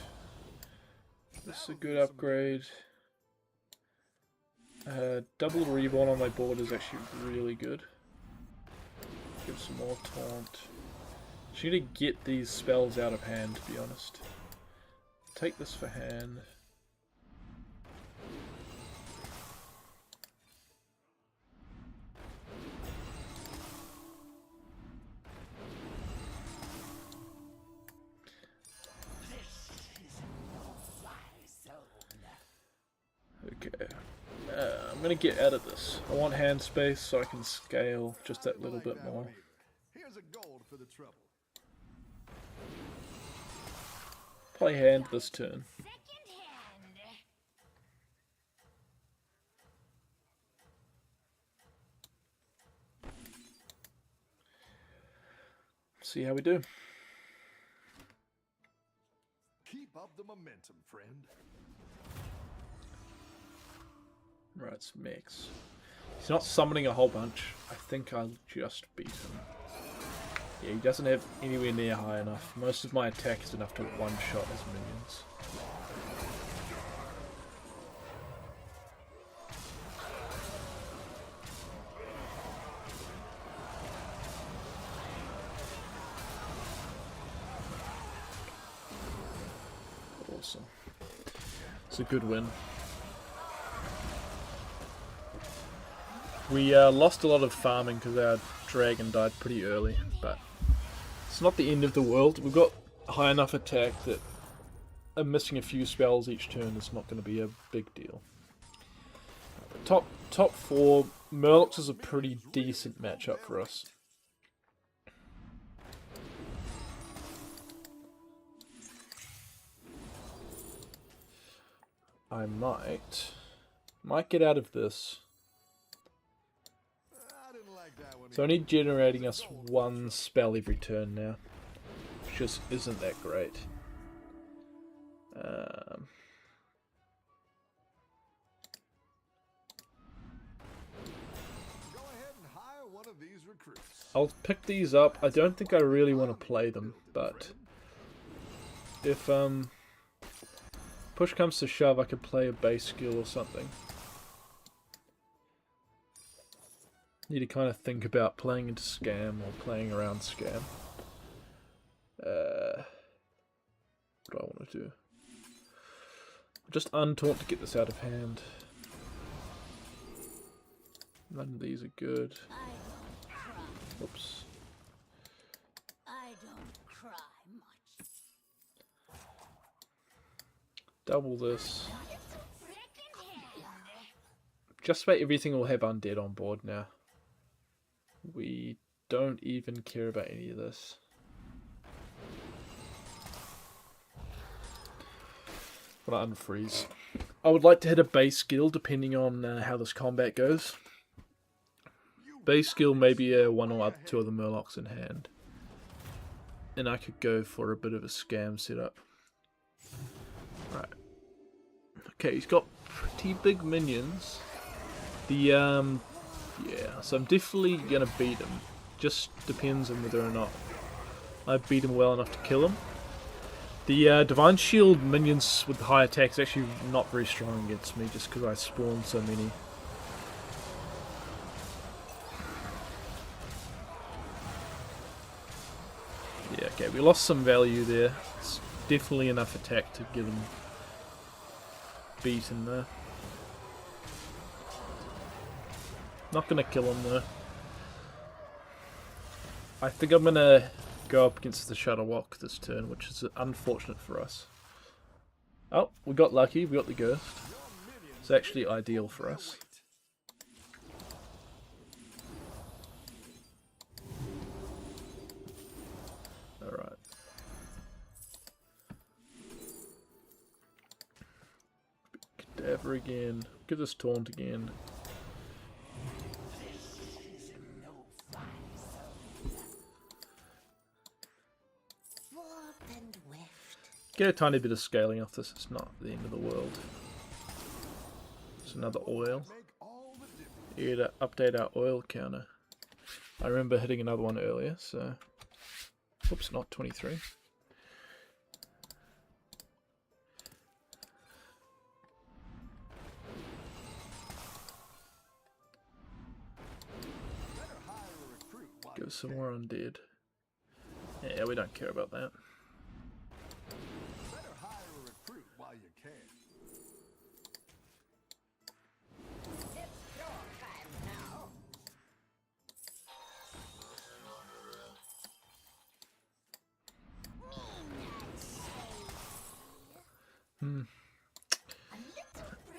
This is a good upgrade. Double Reborn on my board is actually really good. Give some more taunt. Just need to get these spells out of hand, to be honest. Take this for hand. Okay. I'm gonna get out of this. I want hand space so I can scale just that little bit more. Here's a gold for the trouble. Play hand this turn. See how we do. Keep up the momentum, friend. Right, it's mix. He's not summoning a whole bunch. I think I'll just beat him. Yeah, he doesn't have anywhere near high enough. Most of my attack is enough to one-shot his minions. Awesome. It's a good win. We lost a lot of farming because our dragon died pretty early, but it's not the end of the world. We've got high enough attack that missing a few spells each turn is not going to be a big deal. Top 4, Murlocs is a pretty decent matchup for us. I might get out of this. It's only generating us one spell every turn now, which just isn't that great. Go ahead and hire one of these recruits. I'll pick these up. I don't think I really want to play them, but if push comes to shove, I could play a base skill or something. Need to kind of think about playing into scam or playing around scam. What do I want to do? Just untaunt to get this out of hand. None of these are good. Oops. I don't cry much. Double this. Just about everything will have undead on board now. We don't even care about any of this. I'm gonna unfreeze. I would like to hit a base skill depending on how this combat goes. base skill, maybe a one or two of the Murlocs in hand. And I could go for a bit of a scam setup. Right. Okay, he's got pretty big minions. Yeah, so I'm definitely gonna beat him. Just depends on whether or not I beat him well enough to kill him. The Divine Shield minions with high attack is actually not very strong against me, just because I spawn so many. Yeah, okay, we lost some value there. It's definitely enough attack to get him beaten there. Not gonna kill him though. I think I'm gonna go up against the Shadow Walk this turn, which is unfortunate for us. Oh, we got lucky, we got the Ghost. It's actually ideal for us. Alright. Cadaver again. Give us Taunt again. Get a tiny bit of scaling off this, it's not the end of the world. It's another oil. Here to update our oil counter. I remember hitting another one earlier, so... Oops, not 23. Give us some more undead. Yeah, we don't care about that.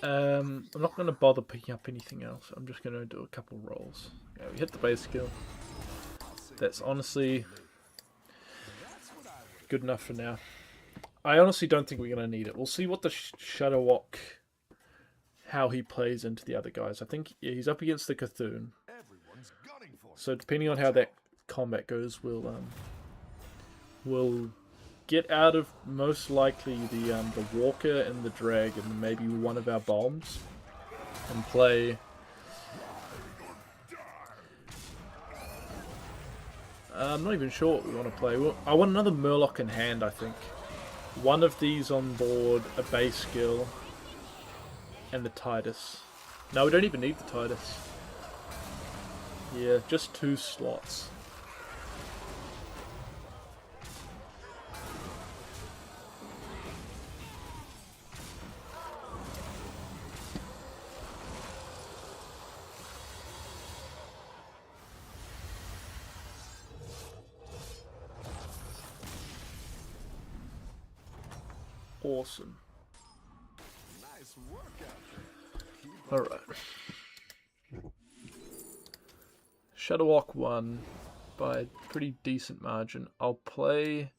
I'm not going to bother picking up anything else. I'm just going to do a couple rolls. Yeah, we hit the base skill. That's honestly good enough for now. I honestly don't think we're going to need it. We'll see what the Shadow Walk, how he plays into the other guys. I think he's up against the Cthulhu. So depending on how that combat goes, we'll get out of most likely the Walker and the Dragon, and maybe one of our bombs, and play. I'm not even sure what we want to play. I want another Murloc in hand, I think. One of these on board, a base skill, and the Titus. No, we don't even need the Titus. Yeah, just 2 slots. Awesome. Nice workout. Alright. Shadow Walk won by a pretty decent margin. I'll play...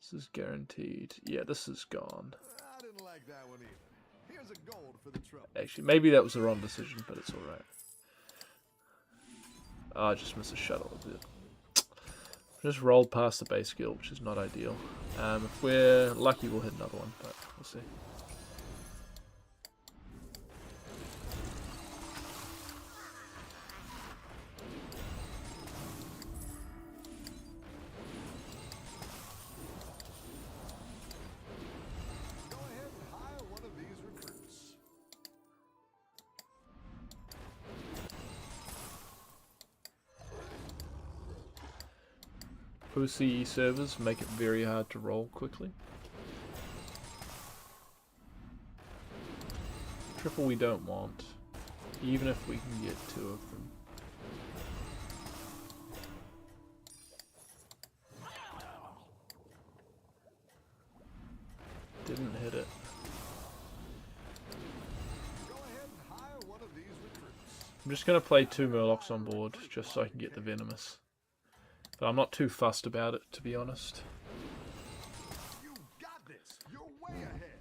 this is guaranteed. Yeah, this is gone. I didn't like that one either. Here's a gold for the trouble. Actually, maybe that was the wrong decision, but it's alright. I just missed a shuttle a bit. Just rolled past the base skill, which is not ideal. If we're lucky, we'll hit another one, but we'll see. Go ahead and hire one of these recruits. OCE servers make it very hard to roll quickly. Triple we don't want, even if we can get 2 of them. Didn't hit it. Go ahead and hire one of these recruits. I'm just going to play 2 Murlocs on board, just so I can get the Venomous. But I'm not too fussed about it, to be honest. You got this. You're way ahead.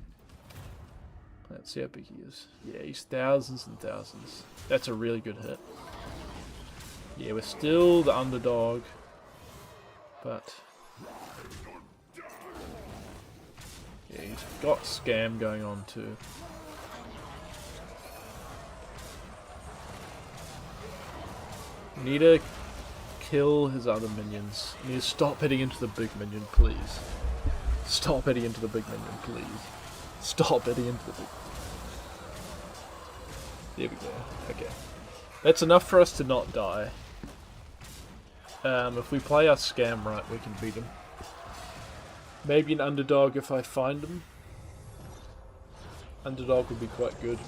Let's see how big he is. Yeah, he's thousands and thousands. That's a really good hit. Yeah, we're still the underdog. But... yeah, he's got scam going on too. Need to kill his other minions. Need to stop hitting into the big minion, please. Stop hitting into the big minion, please. Stop hitting into the big... there we go. Okay. That's enough for us to not die. If we play our scam right, we can beat him. Maybe an underdog if I find him. Underdog would be quite good.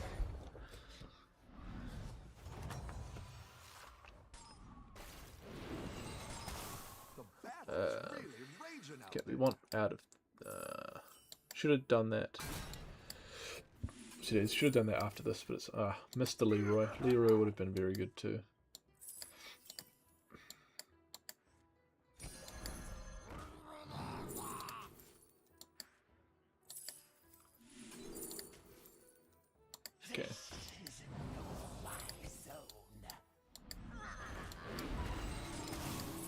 Okay, we want out of... should have done that. Should have done that after this, but it's... missed the Leroy. Leroy would have been very good too. Okay.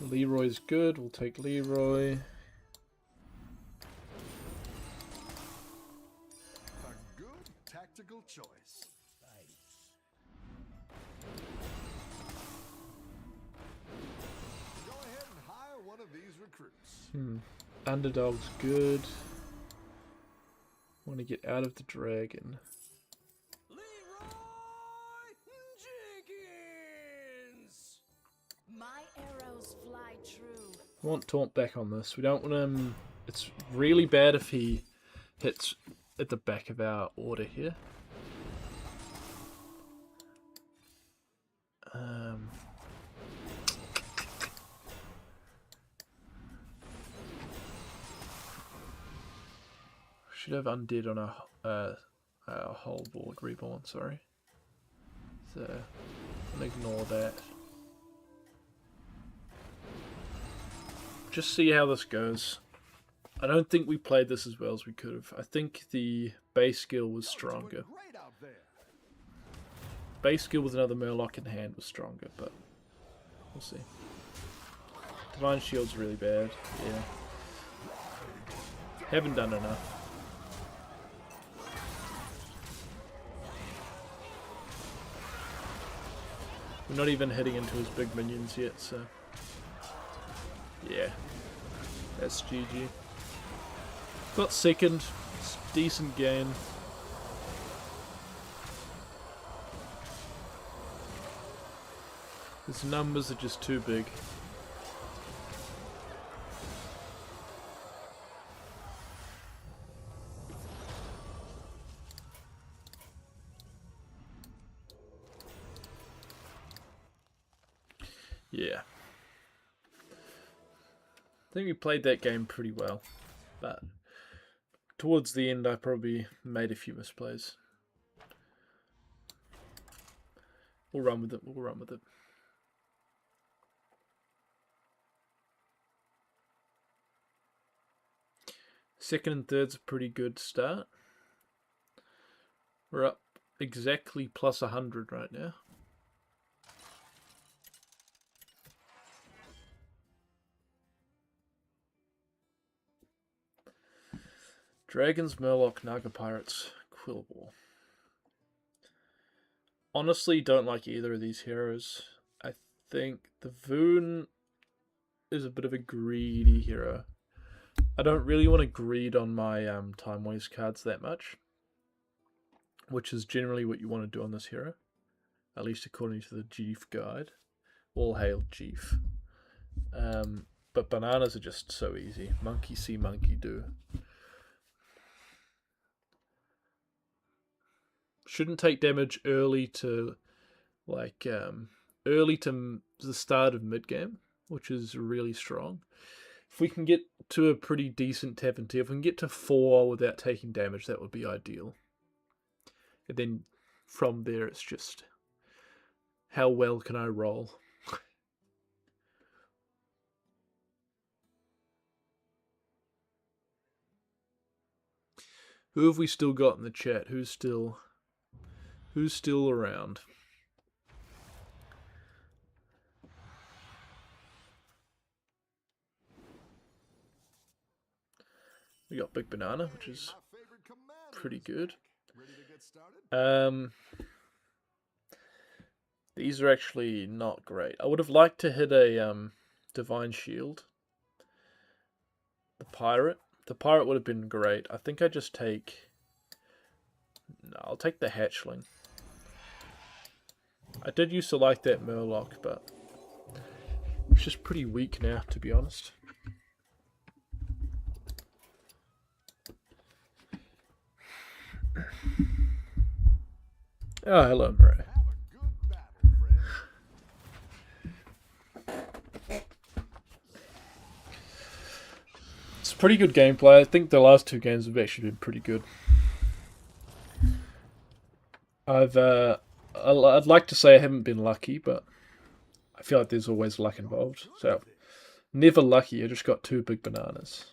Leroy's good, we'll take Leroy. A good tactical choice. Go ahead and hire one of these recruits. Underdog's good. Want to get out of the dragon. My arrows fly true. I want Taunt back on this. We don't want him... it's really bad if he hits at the back of our order here. Should have undead on our whole board. Reborn, sorry. So, I'm gonna ignore that. Just see how this goes. I don't think we played this as well as we could have. I think the base skill was stronger. Great out there. Base skill with another Murloc in hand was stronger, but we'll see. Divine Shield's really bad, yeah. Haven't done enough. We're not even hitting into his big minions yet, so... yeah. That's GG. Got second. It's a decent game. His numbers are just too big. Yeah. I think we played that game pretty well, but towards the end I probably made a few misplays. We'll run with it, we'll run with it. Second and third's a pretty good start. We're up exactly plus 100 right now. Dragons, Murloc, Naga Pirates, Quillball. Honestly, don't like either of these heroes. I think the Voon is a bit of a greedy hero. I don't really want to greed on my time waste cards that much, which is generally what you want to do on this hero, at least according to the Jeef guide. All hail Jeef. But bananas are just so easy. Monkey see, monkey do. Shouldn't take damage early to, like, early to the start of mid-game, which is really strong. If we can get to a pretty decent Tavern tier, if we can get to 4 without taking damage, that would be ideal. And then from there, it's just, how well can I roll? Who have we still got in the chat? Who's still around? We got Big Banana, which is pretty good. These are actually not great. I would have liked to hit a Divine Shield. The Pirate. The Pirate would have been great. I think I just take... No, I'll take the Hatchling. I did used to like that Murloc, but it's just pretty weak now, to be honest. Oh, hello, Murray. It's pretty good gameplay. I think the last two games have actually been pretty good. I'd like to say I haven't been lucky, but I feel like there's always luck involved. So, never lucky. I just got 2 big bananas,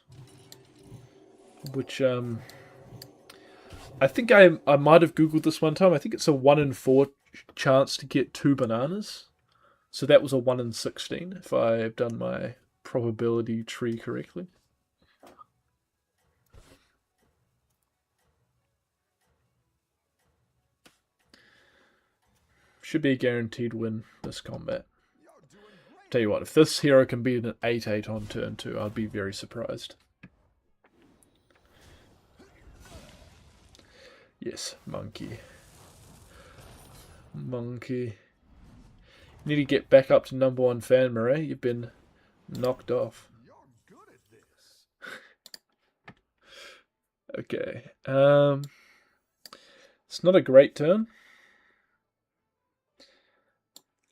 which I think I might have googled this one time. I think it's a 1 in 4 chance to get 2 bananas. So that was a 1 in 16 if I've done my probability tree correctly. Should be a guaranteed win this combat. Tell you what, if this hero can beat an 8-8 on turn 2, I'd be very surprised. Yes, monkey. Monkey. You need to get back up to #1 fan, Murray. You've been knocked off. Okay. It's not a great turn.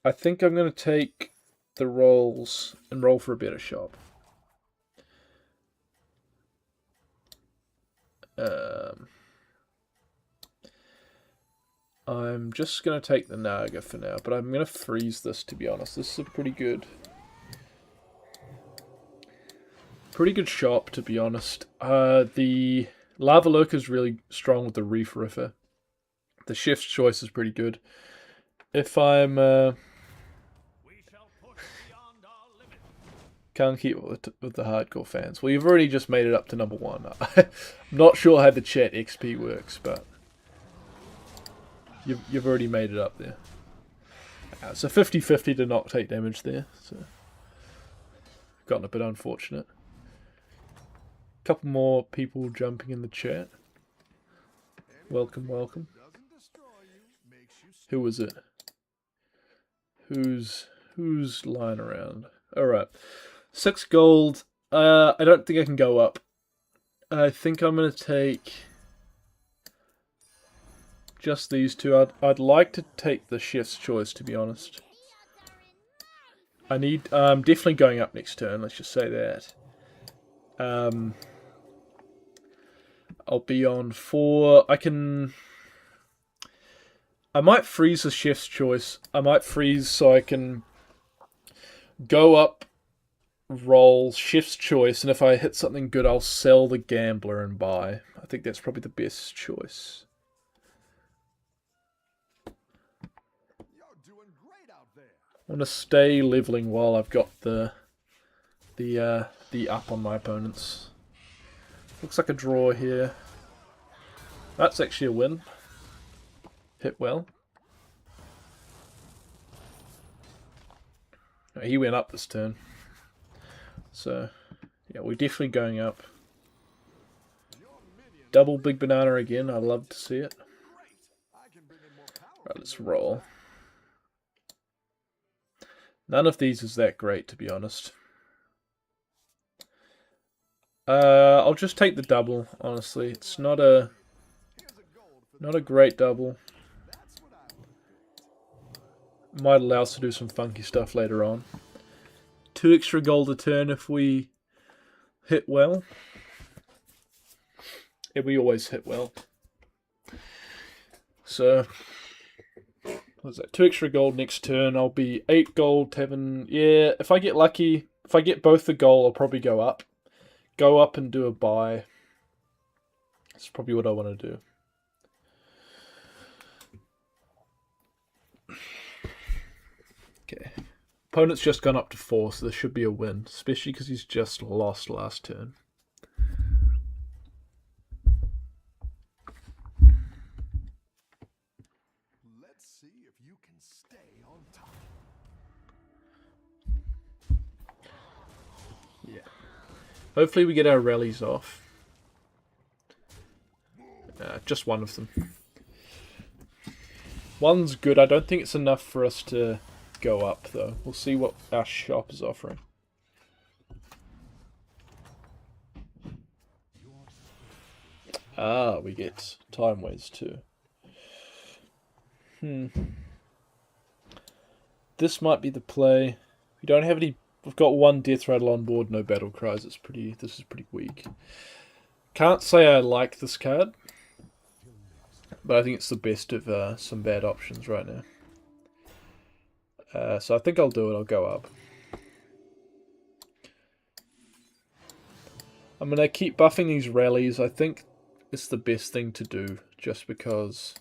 I think I'm going to take the rolls and roll for a better shop. I'm just going to take the Naga for now, but I'm going to freeze this, to be honest. This is a pretty good shop, to be honest. The Lava Lurker is really strong with the Reef Riffer. The Chef's Choice is pretty good. If I'm... Can't keep with the hardcore fans. Well, you've already just made it up to #1. I'm not sure how the chat XP works, but you've already made it up there. It's a 50-50 to not take damage there, so gotten a bit unfortunate. A couple more people jumping in the chat. Welcome, welcome. Who is it? Who's lying around? All right. 6 gold. I don't think I can go up. I think I'm going to take just these 2. I'd like to take the Chef's Choice, to be honest. I'm definitely going up next turn, let's just say that. I'll be on 4. I might freeze the Chef's Choice. I might freeze so I can go up, roll, Chef's Choice, and if I hit something good, I'll sell the Gambler and buy. I think that's probably the best choice. I want to stay leveling while I've got the up on my opponents. Looks like a draw here. That's actually a win. Hit well. Oh, he went up this turn. So, yeah, we're definitely going up. Double Big Banana again. I'd love to see it. Right, let's roll. None of these is that great, to be honest. I'll just take the double, honestly. It's not a great double. Might allow us to do some funky stuff later on. 2 extra gold a turn if we hit well. Yeah, we always hit well. So, what's that? 2 extra gold next turn. I'll be 8 gold, having... Yeah, if I get lucky, if I get both the gold, I'll probably go up. Go up and do a buy. That's probably what I want to do. Okay. Opponent's just gone up to 4, so this should be a win, especially because he's just lost last turn. Let's see if you can stay on top. Yeah. Hopefully we get our rallies off. Just one of them. One's good. I don't think it's enough for us to go up, though. We'll see what our shop is offering. Ah, we get time ways too. This might be the play. We don't have any. We've got one death rattle on board, no battle cries. This is pretty weak. Can't say I like this card, but I think it's the best of some bad options right now. So I think I'll do it. I'll go up. I'm gonna keep buffing these rallies. I think it's the best thing to do, just because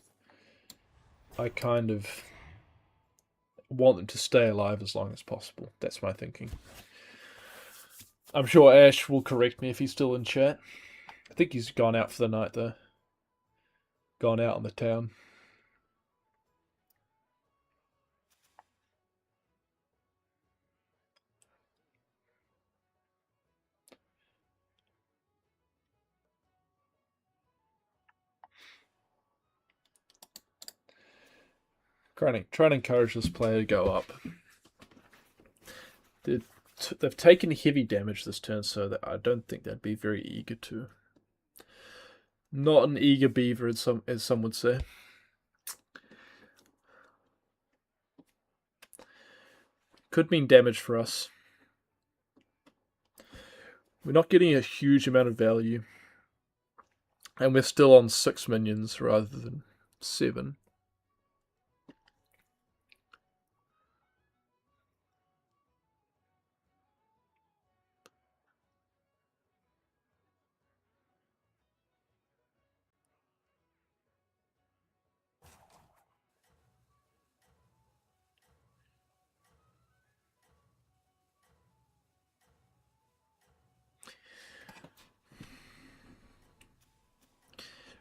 I kind of want them to stay alive as long as possible. That's my thinking. I'm sure Ash will correct me if he's still in chat. I think he's gone out for the night, though. Gone out on the town. Trying to encourage this player to go up. They've taken heavy damage this turn, so that I don't think they'd be very eager to. Not an eager beaver, as some would say. Could mean damage for us. We're not getting a huge amount of value. And we're still on 6 minions rather than 7.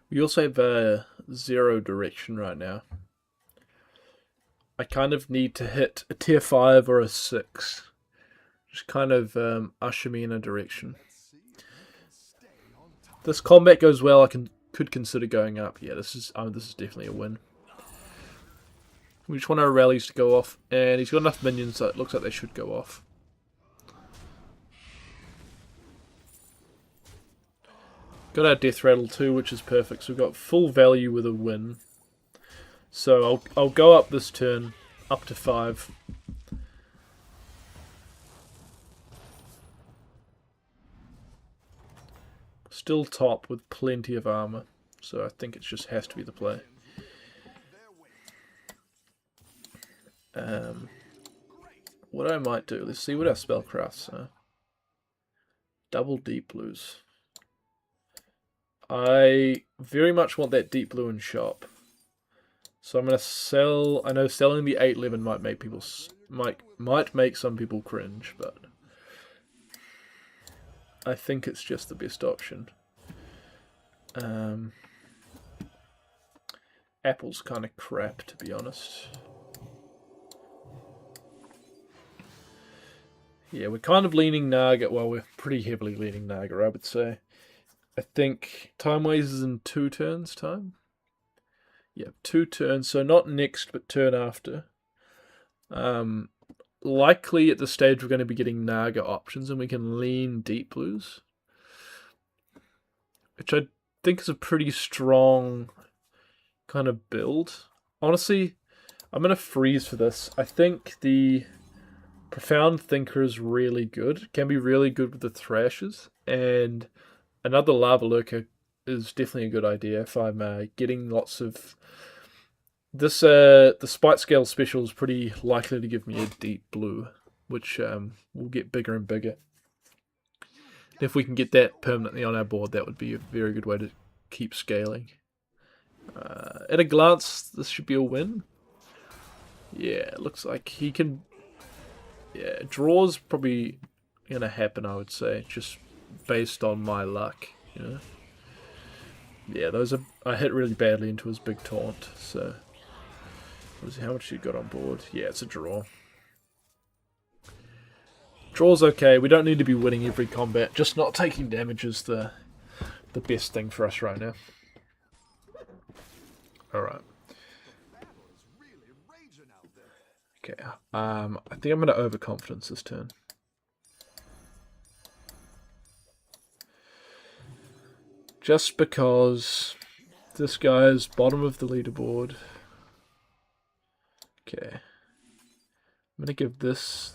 We also have 0 direction right now. I kind of need to hit a tier 5 or a 6. Just kind of usher me in a direction. This combat goes well, I could consider going up. Yeah, this is definitely a win. We just want our rallies to go off, and he's got enough minions that it looks like they should go off. Got our death rattle too, which is perfect. So we've got full value with a win. So I'll go up this turn, up to 5. Still top with plenty of armor, so I think it just has to be the play. What I might do, let's see what our spellcrafts are. Double deep blues. I very much want that deep blue in shop. So I'm going to sell. I know selling the 811 might make people might make some people cringe, but I think it's just the best option. Apple's kind of crap, to be honest. Yeah, we're kind of leaning Naga. Well, we're pretty heavily leaning Naga, I would say. I think time-wise is in 2 turns' time. Yeah, 2 turns, so not next, but turn after. Likely at this stage we're going to be getting Naga options, and we can lean deep blues, which I think is a pretty strong kind of build. Honestly, I'm going to freeze for this. I think the Profound Thinker is really good. It can be really good with the Thrashers, and another Lava Lurker is definitely a good idea if I'm getting lots of... This, the Spite Scale special is pretty likely to give me a deep blue, which will get bigger and bigger. If we can get that permanently on our board, that would be a very good way to keep scaling. At a glance, this should be a win. Yeah, it looks like he can... Yeah, draw's probably going to happen, I would say, just based on my luck, you know. Yeah, those are... I hit really badly into his big taunt, so... How much you got on board? Yeah, it's a draw. Draw's okay. We don't need to be winning every combat. Just not taking damage is the best thing for us right now. Alright. Okay, I think I'm going to overconfidence this turn. Just because this guy is bottom of the leaderboard. Okay. I'm going to give this...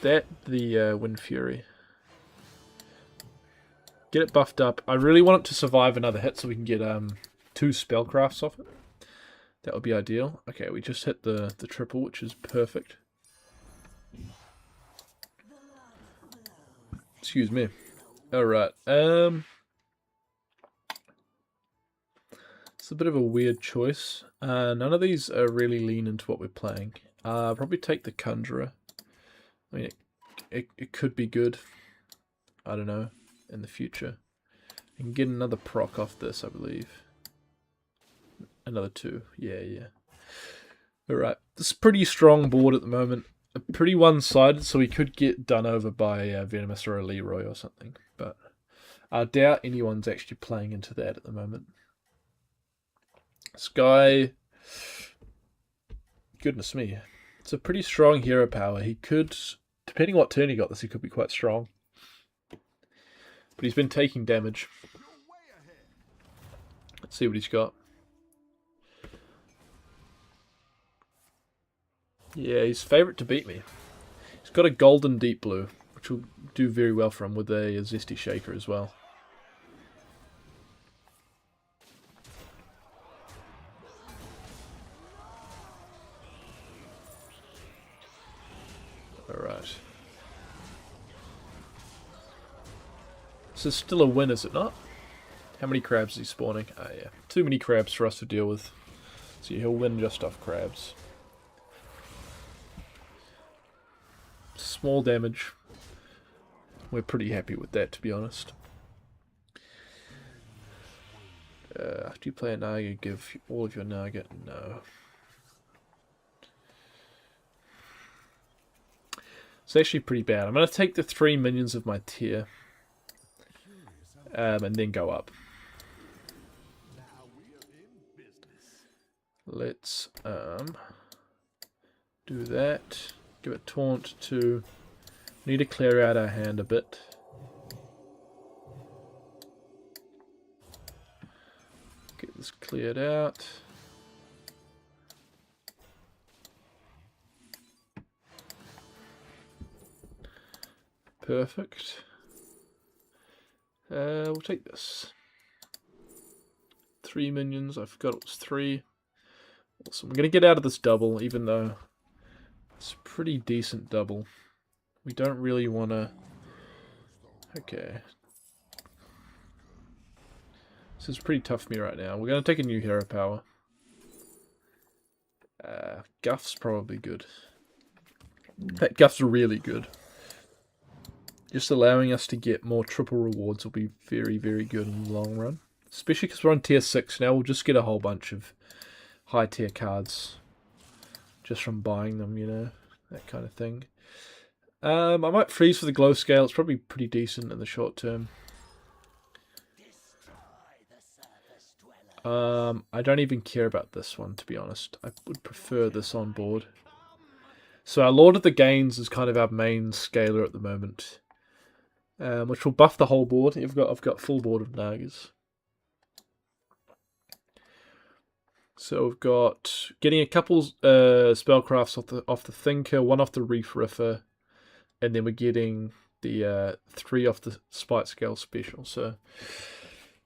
the Wind Fury. Get it buffed up. I really want it to survive another hit so we can get 2 spellcrafts off it. That would be ideal. Okay, we just hit the triple, which is perfect. Excuse me. Alright. It's a bit of a weird choice. None of these are really lean into what we're playing. Probably take the Conjurer. I mean, it could be good. I don't know. In the future. You can get another proc off this, I believe. Another 2. Yeah. Alright. This is a pretty strong board at the moment. Pretty one-sided, so we could get done over by Venomous or a Leroy or something. But I doubt anyone's actually playing into that at the moment. This guy... Goodness me. It's a pretty strong hero power. He could... Depending what turn he got this, he could be quite strong. But he's been taking damage. Let's see what he's got. Yeah, he's favourite to beat me. He's got a golden deep blue, which will do very well for him with a Zesty Shaker as well. Alright. This is still a win, is it not? How many crabs is he spawning? Ah, yeah. Too many crabs for us to deal with. So he'll win just off crabs. Small damage. We're pretty happy with that, to be honest. Do you play a Naga? Give all of your Naga? No. It's actually pretty bad. I'm going to take the 3 minions of my tier. And then go up. Let's do that. Give it taunt to... Need to clear out our hand a bit. Get this cleared out. Perfect. We'll take this. 3 minions. I forgot it was 3. Awesome. I'm going to get out of this double, even though it's a pretty decent double. We don't really want to... Okay. This is pretty tough for me right now. We're going to take a new hero power. Guff's probably good. That Guff's really good. Just allowing us to get more triple rewards will be very, very good in the long run. Especially because we're on tier 6 now. We'll just get a whole bunch of high tier cards just from buying them, you know, that kind of thing. I might freeze for the glow scale. It's probably pretty decent in the short term. I don't even care about this one, to be honest. I would prefer this on board. So our Lord of the Gains is kind of our main scaler at the moment, which will buff the whole board. I've got full board of Nagas. So we've got getting a couple spellcrafts off the Thinker, 1 off the Reef Riffer, and then we're getting the 3 off the Spite Scale Special. So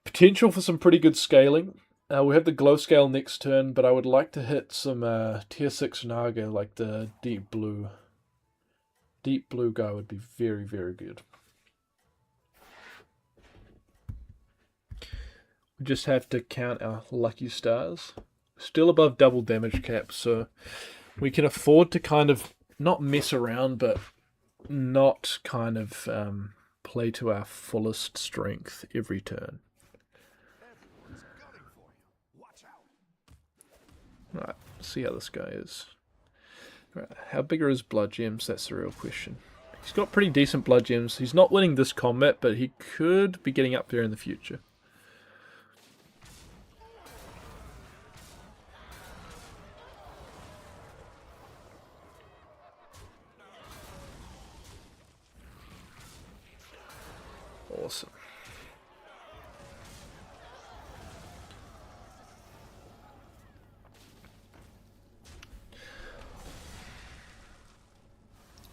potential for some pretty good scaling. We have the Glow Scale next turn, but I would like to hit some tier 6 Naga like the Deep Blue. Deep Blue guy would be very, very good. We just have to count our lucky stars. Still above double damage cap, so we can afford to kind of not mess around, but not kind of play to our fullest strength every turn. Right, see how this guy is. Right, how big are his blood gems? That's the real question. He's got pretty decent blood gems. He's not winning this combat, but he could be getting up there in the future. Awesome.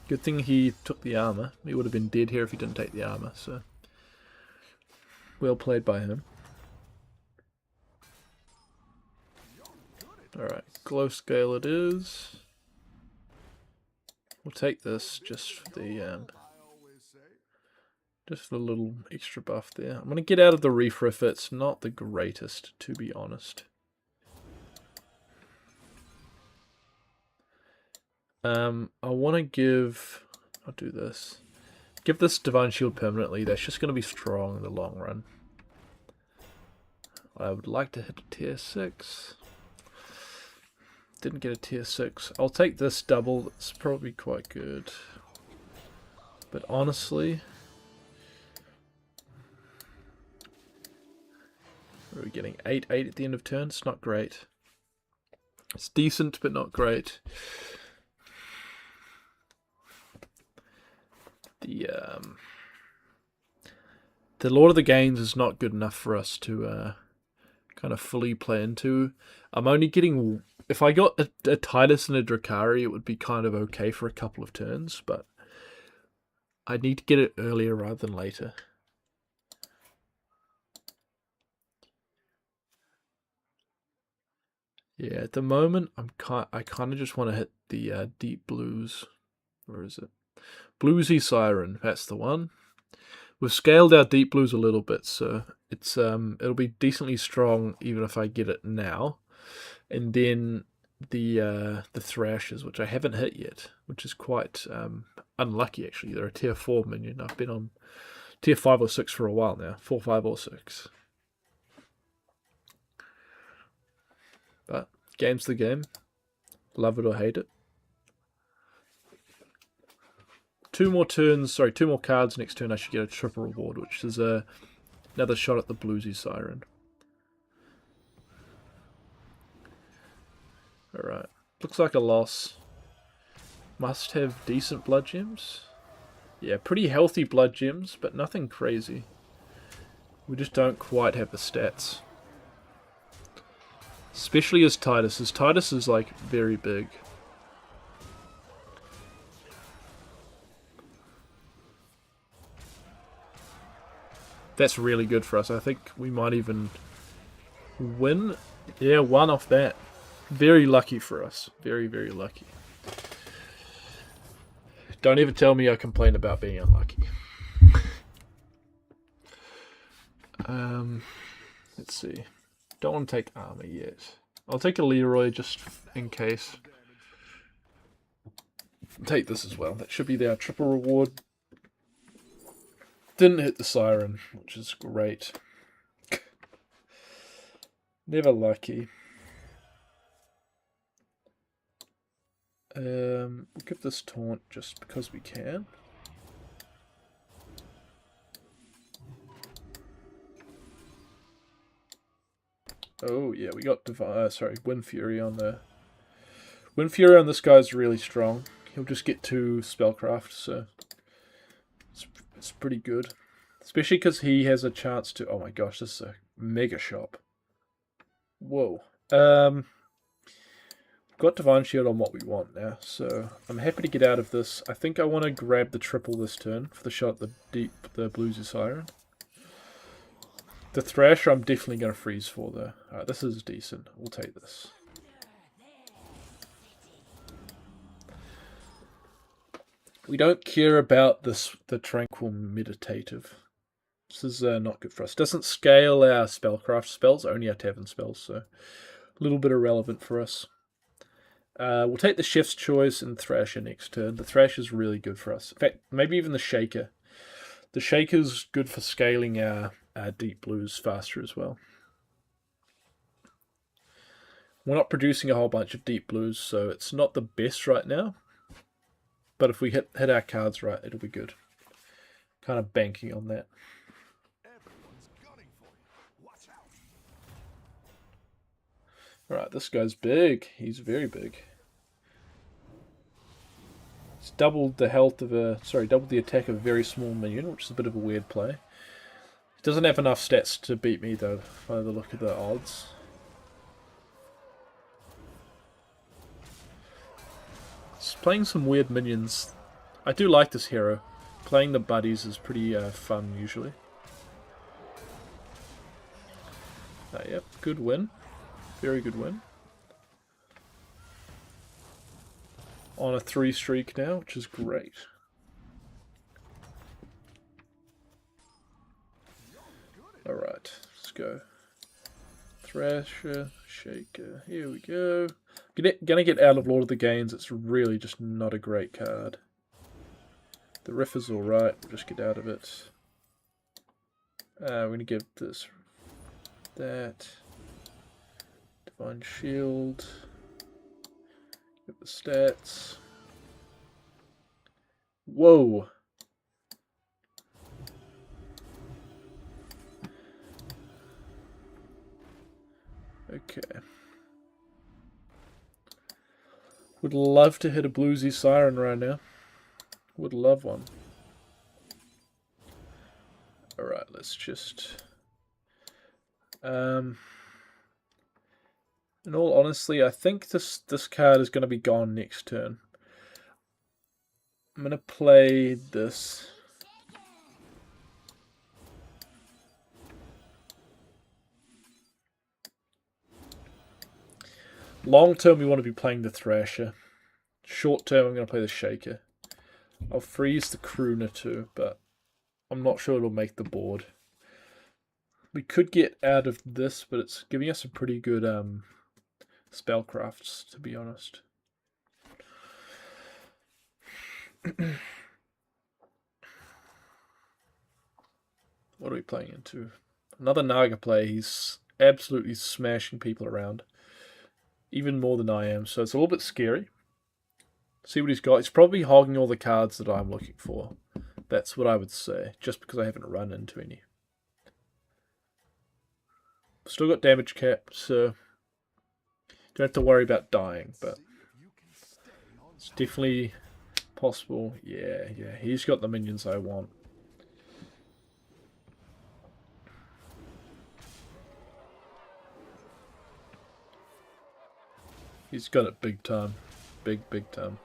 Good thing he took the armor. He would have been dead here if he didn't take the armor, so well played by him. Alright, glow scale it is. We'll take this just for the little extra buff there. I'm gonna get out of the refriff. It's not the greatest, to be honest. I want to give... I'll do this. Give this Divine Shield permanently. That's just going to be strong in the long run. I would like to hit a tier 6. Didn't get a tier 6. I'll take this double. That's probably quite good. But honestly... We're getting 8-8 at the end of turn. It's not great. It's decent, but not great. The Lord of the Games is not good enough for us to kind of fully play into. I'm only getting... If I got a Titus and a Drakari, it would be kind of okay for a couple of turns, but I need to get it earlier rather than later. Yeah, at the moment, I kind of just want to hit the deep blues. Where is it? Bluesy Siren, that's the one. We've scaled our deep blues a little bit, so it's it'll be decently strong even if I get it now. And then the Thrashers, which I haven't hit yet, which is quite unlucky actually. They're a tier 4 minion. I've been on tier 5 or 6 for a while now. 4, 5 or 6. But game's the game. Love it or hate it. 2 more cards next turn I should get a triple reward, which is another shot at the Bluesy Siren. Alright, looks like a loss. Must have decent blood gems. Yeah, pretty healthy blood gems, but nothing crazy. We just don't quite have the stats. Especially as Titus. As Titus is like very big. That's really good for us. I think we might even win. Yeah, 1 off that. Very lucky for us. Very, very lucky. Don't ever tell me I complain about being unlucky. Let's see. Don't want to take armor yet. I'll take a Leroy just in case. Take this as well. That should be our triple reward. Didn't hit the Siren, which is great. Never lucky. We'll give this taunt just because we can. Oh yeah, we got Wind Fury on the... Wind Fury on this guy is really strong. He'll just get 2 spellcraft, so it's pretty good. Especially because he has a chance to... Oh my gosh, this is a mega shop. Whoa. Got Divine Shield on what we want now, so I'm happy to get out of this. I think I want to grab the triple this turn for the shot at the Bluesy Siren. The Thrasher I'm definitely going to freeze for though. Alright, this is decent. We'll take this. We don't care about the Tranquil Meditative. This is not good for us. Doesn't scale our spellcraft spells, only our tavern spells, so a little bit irrelevant for us. We'll take the Chef's Choice and Thrasher next turn. The Thrasher is really good for us. In fact, maybe even the Shaker. The Shaker's good for scaling our deep blues faster as well. We're not producing a whole bunch of deep blues, so it's not the best right now. But if we hit our cards right, it'll be good. Kind of banking on that. Everyone's gunning for you. Watch out. Alright, this guy's big. He's very big. It's doubled the health of doubled the attack of a very small minion, which is a bit of a weird play. He doesn't have enough stats to beat me though, by the look of the odds. He's playing some weird minions. I do like this hero. Playing the buddies is pretty fun usually. Yep, good win. Very good win. On a 3 streak now, which is great. Alright, let's go. Thrasher, Shaker, here we go. Gonna get out of Lord of the Gains, it's really just not a great card. The Riff is alright, we'll just get out of it. We're gonna give this that. Divine Shield. Get the stats. Whoa! Okay. Would love to hit a bluesy siren right now. Would love one. Alright, let's just... in all honesty, I think this card is going to be gone next turn. I'm going to play this. Long term, we want to be playing the Thrasher. Short term, I'm going to play the Shaker. I'll freeze the Crooner too, but I'm not sure it'll make the board. We could get out of this, but it's giving us a pretty good spellcrafts, to be honest. What are we playing into? Another Naga play. He's absolutely smashing people around. Even more than I am, so it's a little bit scary. See what he's got. He's probably hogging all the cards that I'm looking for. That's what I would say, just because I haven't run into any. Still got damage cap, so don't have to worry about dying, but it's definitely possible. Yeah, he's got the minions I want. He's got it big time. Big time.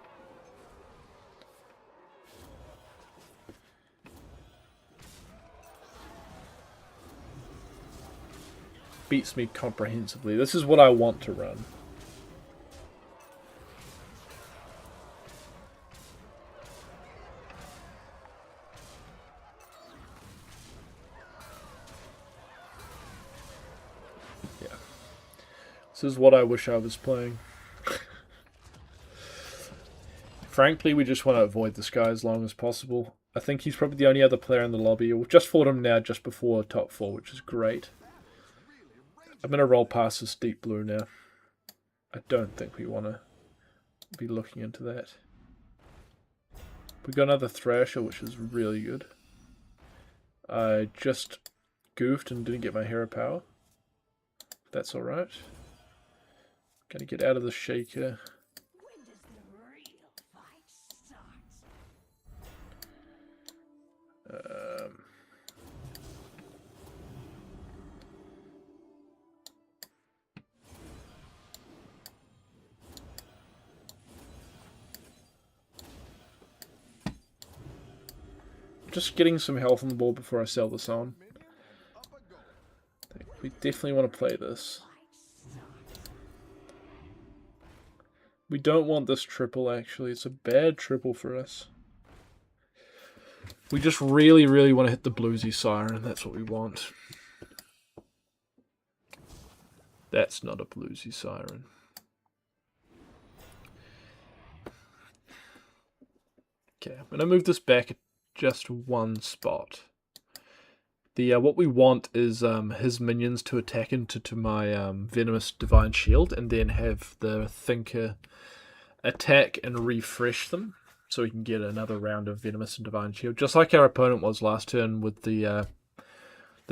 Beats me comprehensively. This is what I want to run. Yeah. This is what I wish I was playing. Frankly, we just want to avoid this guy as long as possible. I think he's probably the only other player in the lobby. We've just fought him now just before top 4, which is great. I'm going to roll past this deep blue now. I don't think we want to be looking into that. We got another Thrasher, which is really good. I just goofed and didn't get my hero power. That's alright. Gonna get out of the Shaker. Just getting some health on the board before I sell this on. We definitely want to play this. We don't want this triple, actually. It's a bad triple for us. We just really, really want to hit the bluesy siren. That's what we want. That's not a bluesy siren. Okay, I'm going to move this back just one spot. The what we want is his minions to attack into my Venomous Divine Shield, and then have the Thinker attack and refresh them, so we can get another round of Venomous and Divine Shield, just like our opponent was last turn with the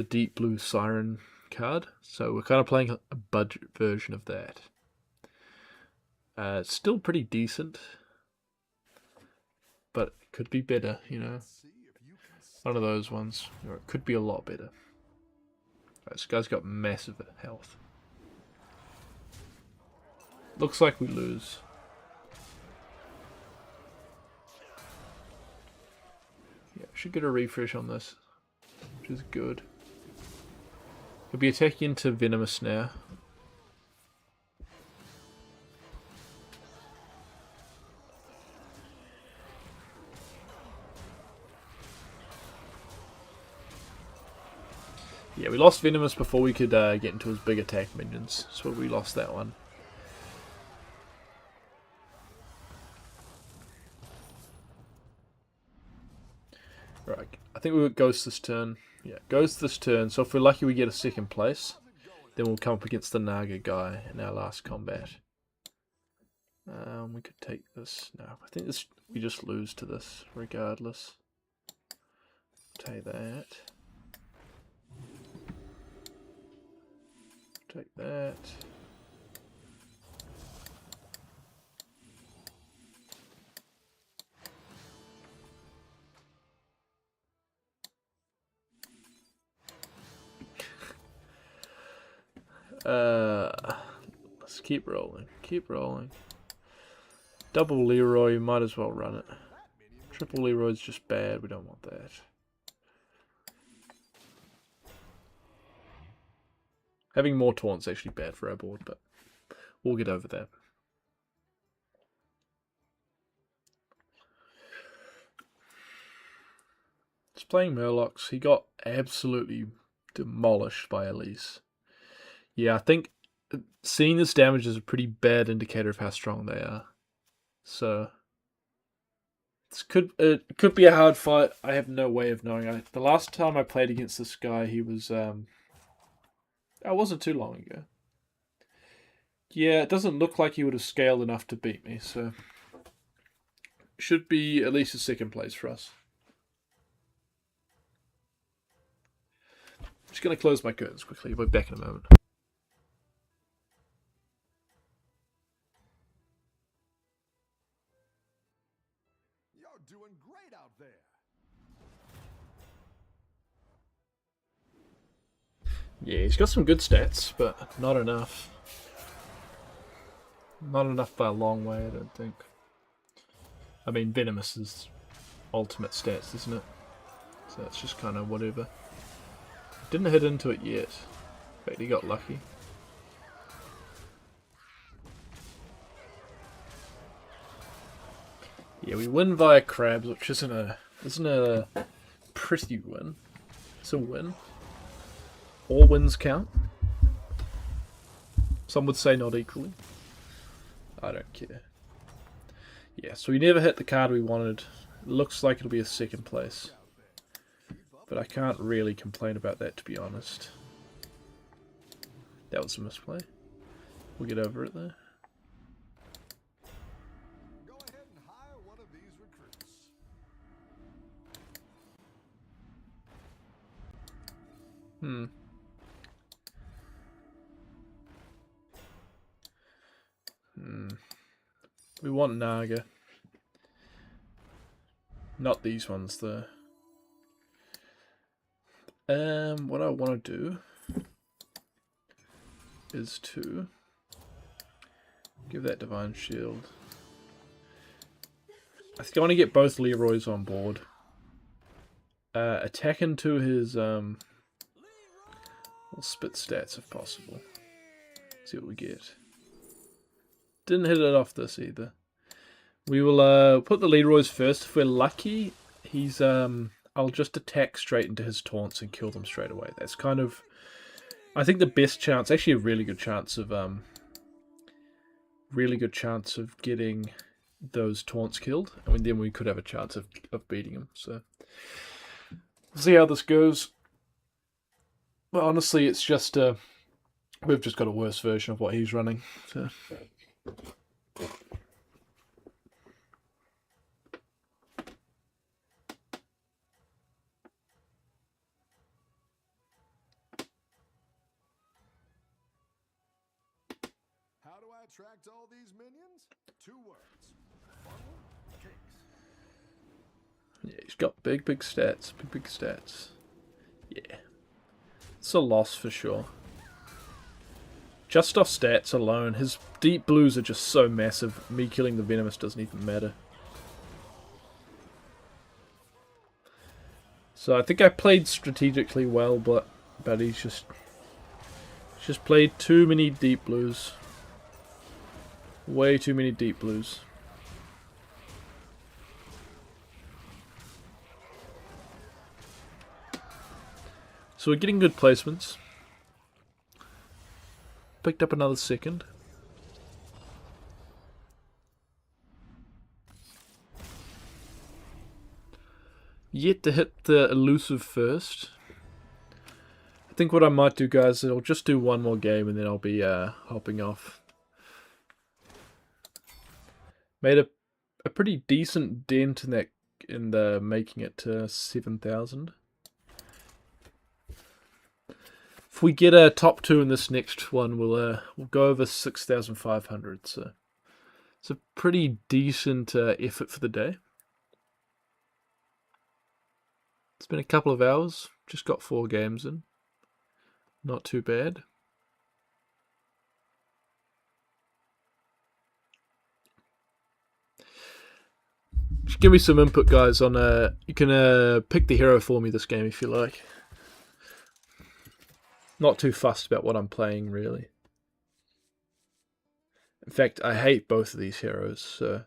Deep Blue Siren card. So we're kind of playing a budget version of that. It's still pretty decent, but it could be better, you know. One of those ones, or it could be a lot better. Right, this guy's got massive health. Looks like we lose. Yeah, should get a refresh on this, which is good. He'll be attacking into Venomous now. Yeah, we lost Venomous before we could get into his big attack minions, so we lost that one. Right, I think we would Ghost this turn. Yeah, Ghost this turn, so if we're lucky we get a second place, then we'll come up against the Naga guy in our last combat. We could take this. No, I think this we just lose to this regardless. Take that. Take that. Let's keep rolling. Keep rolling. Double Leroy, might as well run it. Triple Leroy's just bad, we don't want that. Having more taunts actually bad for our board, but we'll get over that. Just playing Murlocs, he got absolutely demolished by Elise. Yeah, I think seeing this damage is a pretty bad indicator of how strong they are. So it could be a hard fight. I have no way of knowing. The last time I played against this guy, he was that wasn't too long ago. Yeah, it doesn't look like he would have scaled enough to beat me, so should be at least a second place for us. Just going to close my curtains quickly. We'll be back in a moment. You're doing great out there. Yeah, he's got some good stats, but not enough. Not enough by a long way, I don't think. I mean, Venomous is ultimate stats, isn't it? So it's just kind of whatever. Didn't hit into it yet. In fact, he got lucky. Yeah, we win via crabs, which isn't a pretty win. It's a win. All wins count. Some would say not equally. I don't care. Yeah, so we never hit the card we wanted. It looks like it'll be a second place. But I can't really complain about that, to be honest. That was a misplay. We'll get over it there. Go ahead and hire one of these recruits. We want Naga. Not these ones, though. What I want to do is to give that Divine Shield. I think I want to get both Leroys on board. Attack into his we'll spit stats if possible. See what we get. Didn't hit it off this either. We will put the Leroys first. If we're lucky, he's I'll just attack straight into his taunts and kill them straight away. That's kind of, I think, the best chance, actually a really good chance of getting those taunts killed. I mean, then we could have a chance of beating him. So we'll see how this goes. But honestly, it's just we've just got a worse version of what he's running. So. How do I attract all these minions? 2 words. Funnel cakes. Yeah, he's got big stats. Big stats. Yeah. It's a loss for sure. Just off stats alone, his deep blues are just so massive. Me killing the Venomous doesn't even matter. So I think I played strategically well, but he's just played too many deep blues. Way too many deep blues. So we're getting good placements. Picked up another second. Yet to hit the elusive first. I think what I might do, guys, is I'll just do one more game and then I'll be hopping off. Made a pretty decent dent in the making it to 7,000. If we get a top 2 in this next one, we'll go over 6,500. So it's a pretty decent effort for the day. It's been a couple of hours. Just got 4 games in. Not too bad. Just give me some input, guys, on you can pick the hero for me this game if you like. Not too fussed about what I'm playing, really. In fact, I hate both of these heroes, so...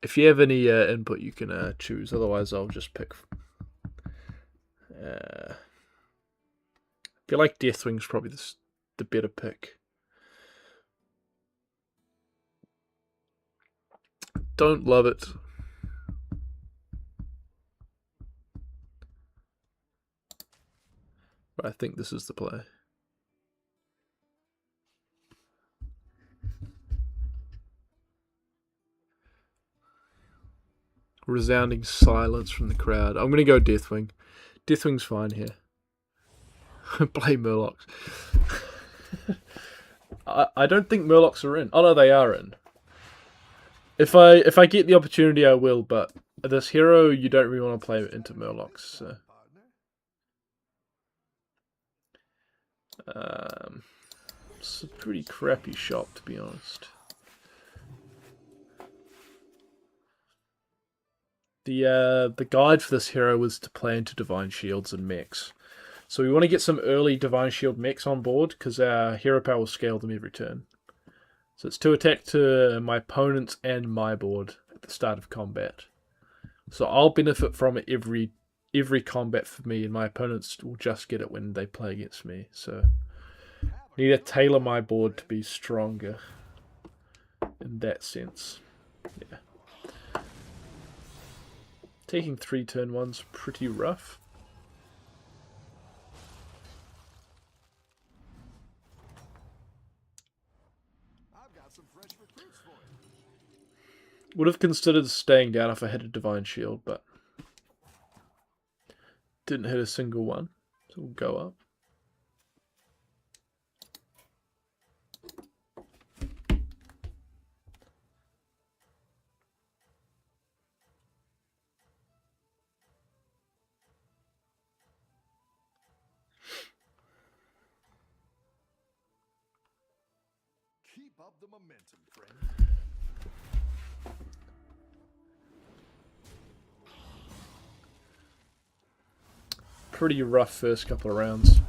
if you have any input, you can choose. Otherwise, I'll just pick... I feel like Deathwing's probably the better pick. Don't love it. But I think this is the play. Resounding silence from the crowd. I'm going to go Deathwing. Deathwing's fine here. Play Murlocs. I don't think Murlocs are in. Oh no, they are in. If I get the opportunity, I will. But this hero, you don't really want to play into Murlocs. So. It's a pretty crappy shop, to be honest. The guide for this hero was to play into Divine Shields and mechs. So we want to get some early Divine Shield mechs on board, because our hero power will scale them every turn. So it's to attack to my opponents and my board at the start of combat. So I'll benefit from it every combat for me, and my opponents will just get it when they play against me. So I need to tailor my board to be stronger in that sense. Yeah. Taking 3 turn 1's pretty rough. Would have considered staying down if I had a Divine Shield, but didn't hit a single one, so we'll go up. Keep up the momentum, friend. Pretty rough first couple of rounds.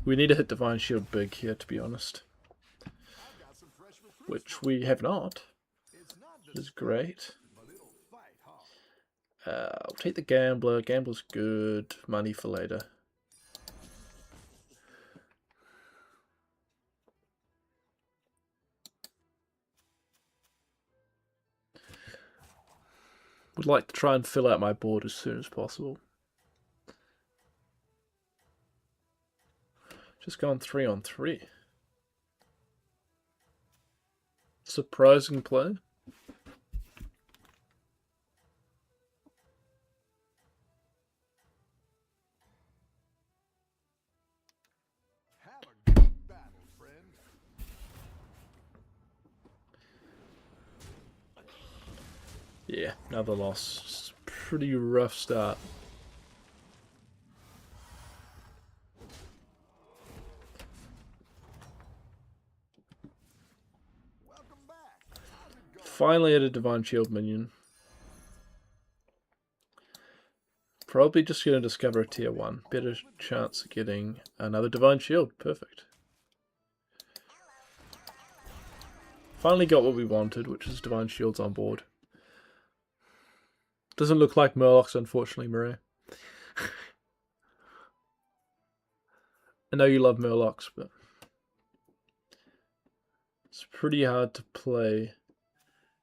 We need to hit Divine Shield big here, to be honest. which we have not. It's not Which is great. but it'll fight hard. I'll take the Gambler. Gambler's good. Money for later. Would like to try and fill out my board as soon as possible. Just gone 3-on-3. Surprising play. Have a good battle, friend. Yeah, another loss. It's a pretty rough start. Welcome back. How's it going? Finally had a Divine Shield minion. Probably just going to discover a tier 1. Better chance of getting another Divine Shield. Perfect. Finally got what we wanted, which is Divine Shields on board. Doesn't look like Murlocs, unfortunately, Marie. I know you love Murlocs, but it's pretty hard to play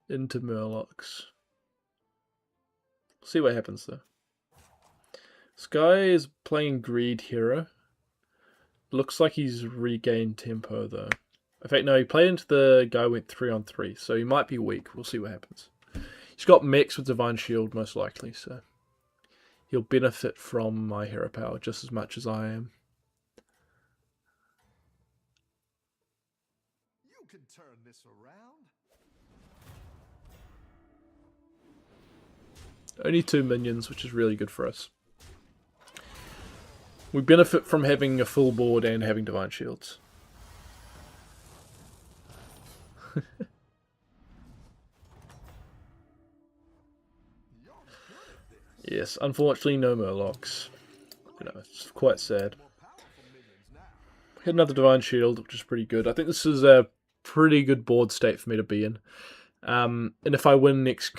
into Murlocs. See what happens though. This guy is playing Greed Hero. Looks like he's regained tempo though. In fact, no, he played into the guy who went 3-on-3, so he might be weak. We'll see what happens. He's got mechs with Divine Shield most likely, so he'll benefit from my hero power just as much as I am. You can turn this around. Only 2 minions, which is really good for us. We benefit from having a full board and having Divine Shields. Yes, unfortunately no Murlocs. You know, it's quite sad. Had another Divine Shield, which is pretty good. I think this is a pretty good board state for me to be in. And if I win next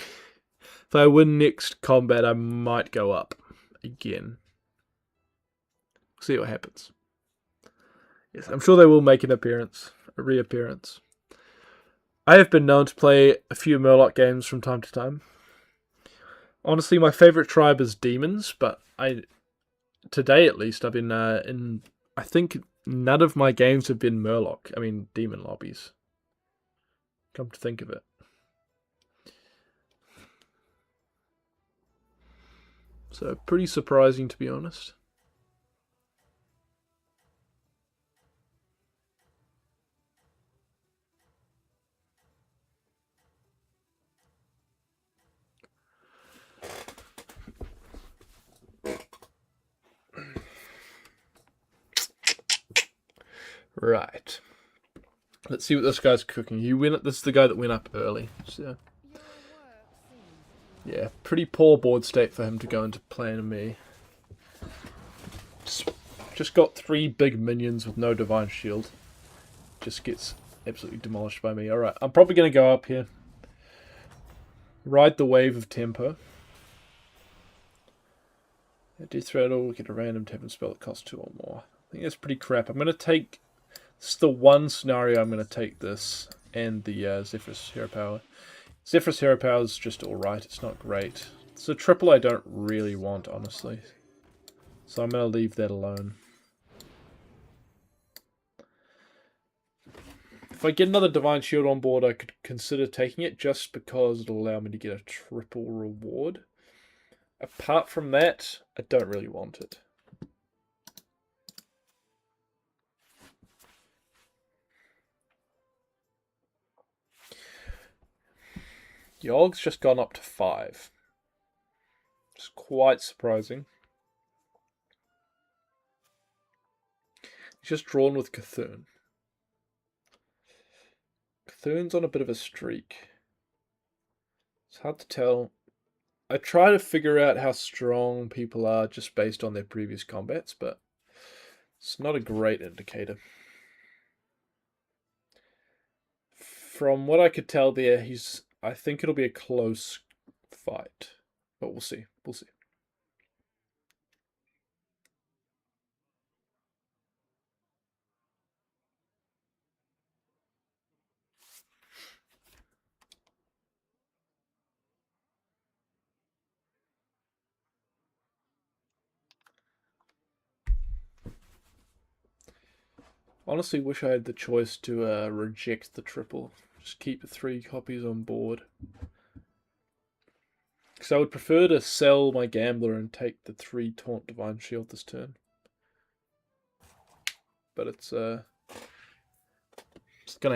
combat, I might go up again. See what happens. Yes, I'm sure they will make a reappearance. I have been known to play a few Murloc games from time to time. Honestly, my favorite tribe is demons, but today at least I've been I think none of my games have been demon lobbies. Come to think of it. So pretty surprising, to be honest. Right. Let's see what this guy's cooking. This is the guy that went up early. So, yeah, pretty poor board state for him to go into playing me. Just got 3 big minions with no Divine Shield. Just gets absolutely demolished by me. Alright, I'm probably going to go up here. Ride the wave of tempo. Death Rattle, get a random tap and spell that costs 2 or more. I think that's pretty crap. I'm going to take... This is the one scenario I'm going to take this and the Zephyrus Hero Power. Zephyrus Hero Power is just alright, it's not great. It's a triple I don't really want, honestly. So I'm going to leave that alone. If I get another Divine Shield on board, I could consider taking it just because it'll allow me to get a triple reward. Apart from that, I don't really want it. Yog's just gone up to 5. It's quite surprising. He's just drawn with Cthulhu. Cthulhu's on a bit of a streak. It's hard to tell. I try to figure out how strong people are just based on their previous combats, but it's not a great indicator. From what I could tell there, I think it'll be a close fight. But we'll see. We'll see. Honestly, wish I had the choice to reject the triple. Just keep the 3 copies on board. Because I would prefer to sell my Gambler and take the 3 Taunt Divine Shield this turn. But it's gonna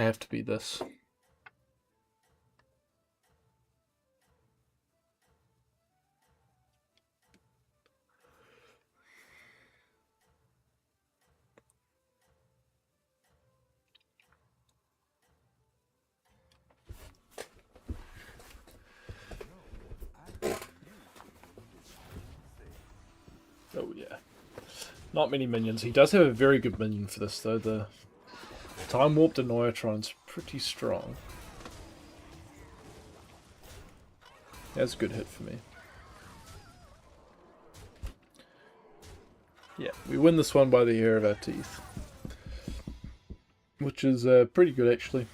have to be this. Oh yeah. Not many minions. He does have a very good minion for this though. The Time Warped Annoyatron's pretty strong. That's a good hit for me. Yeah, we win this one by the hair of our teeth. Which is pretty good actually.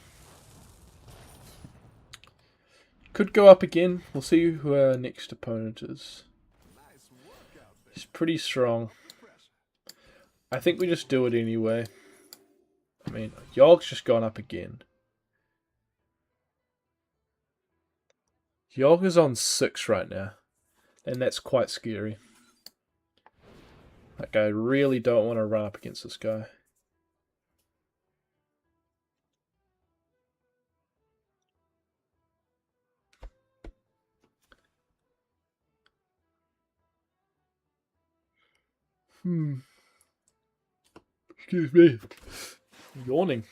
Could go up again. We'll see who our next opponent is. He's pretty strong. I think we just do it anyway. I mean, Yog's just gone up again. Yog is on 6 right now. And that's quite scary. Like, I really don't want to run up against this guy. Excuse me. Yawning.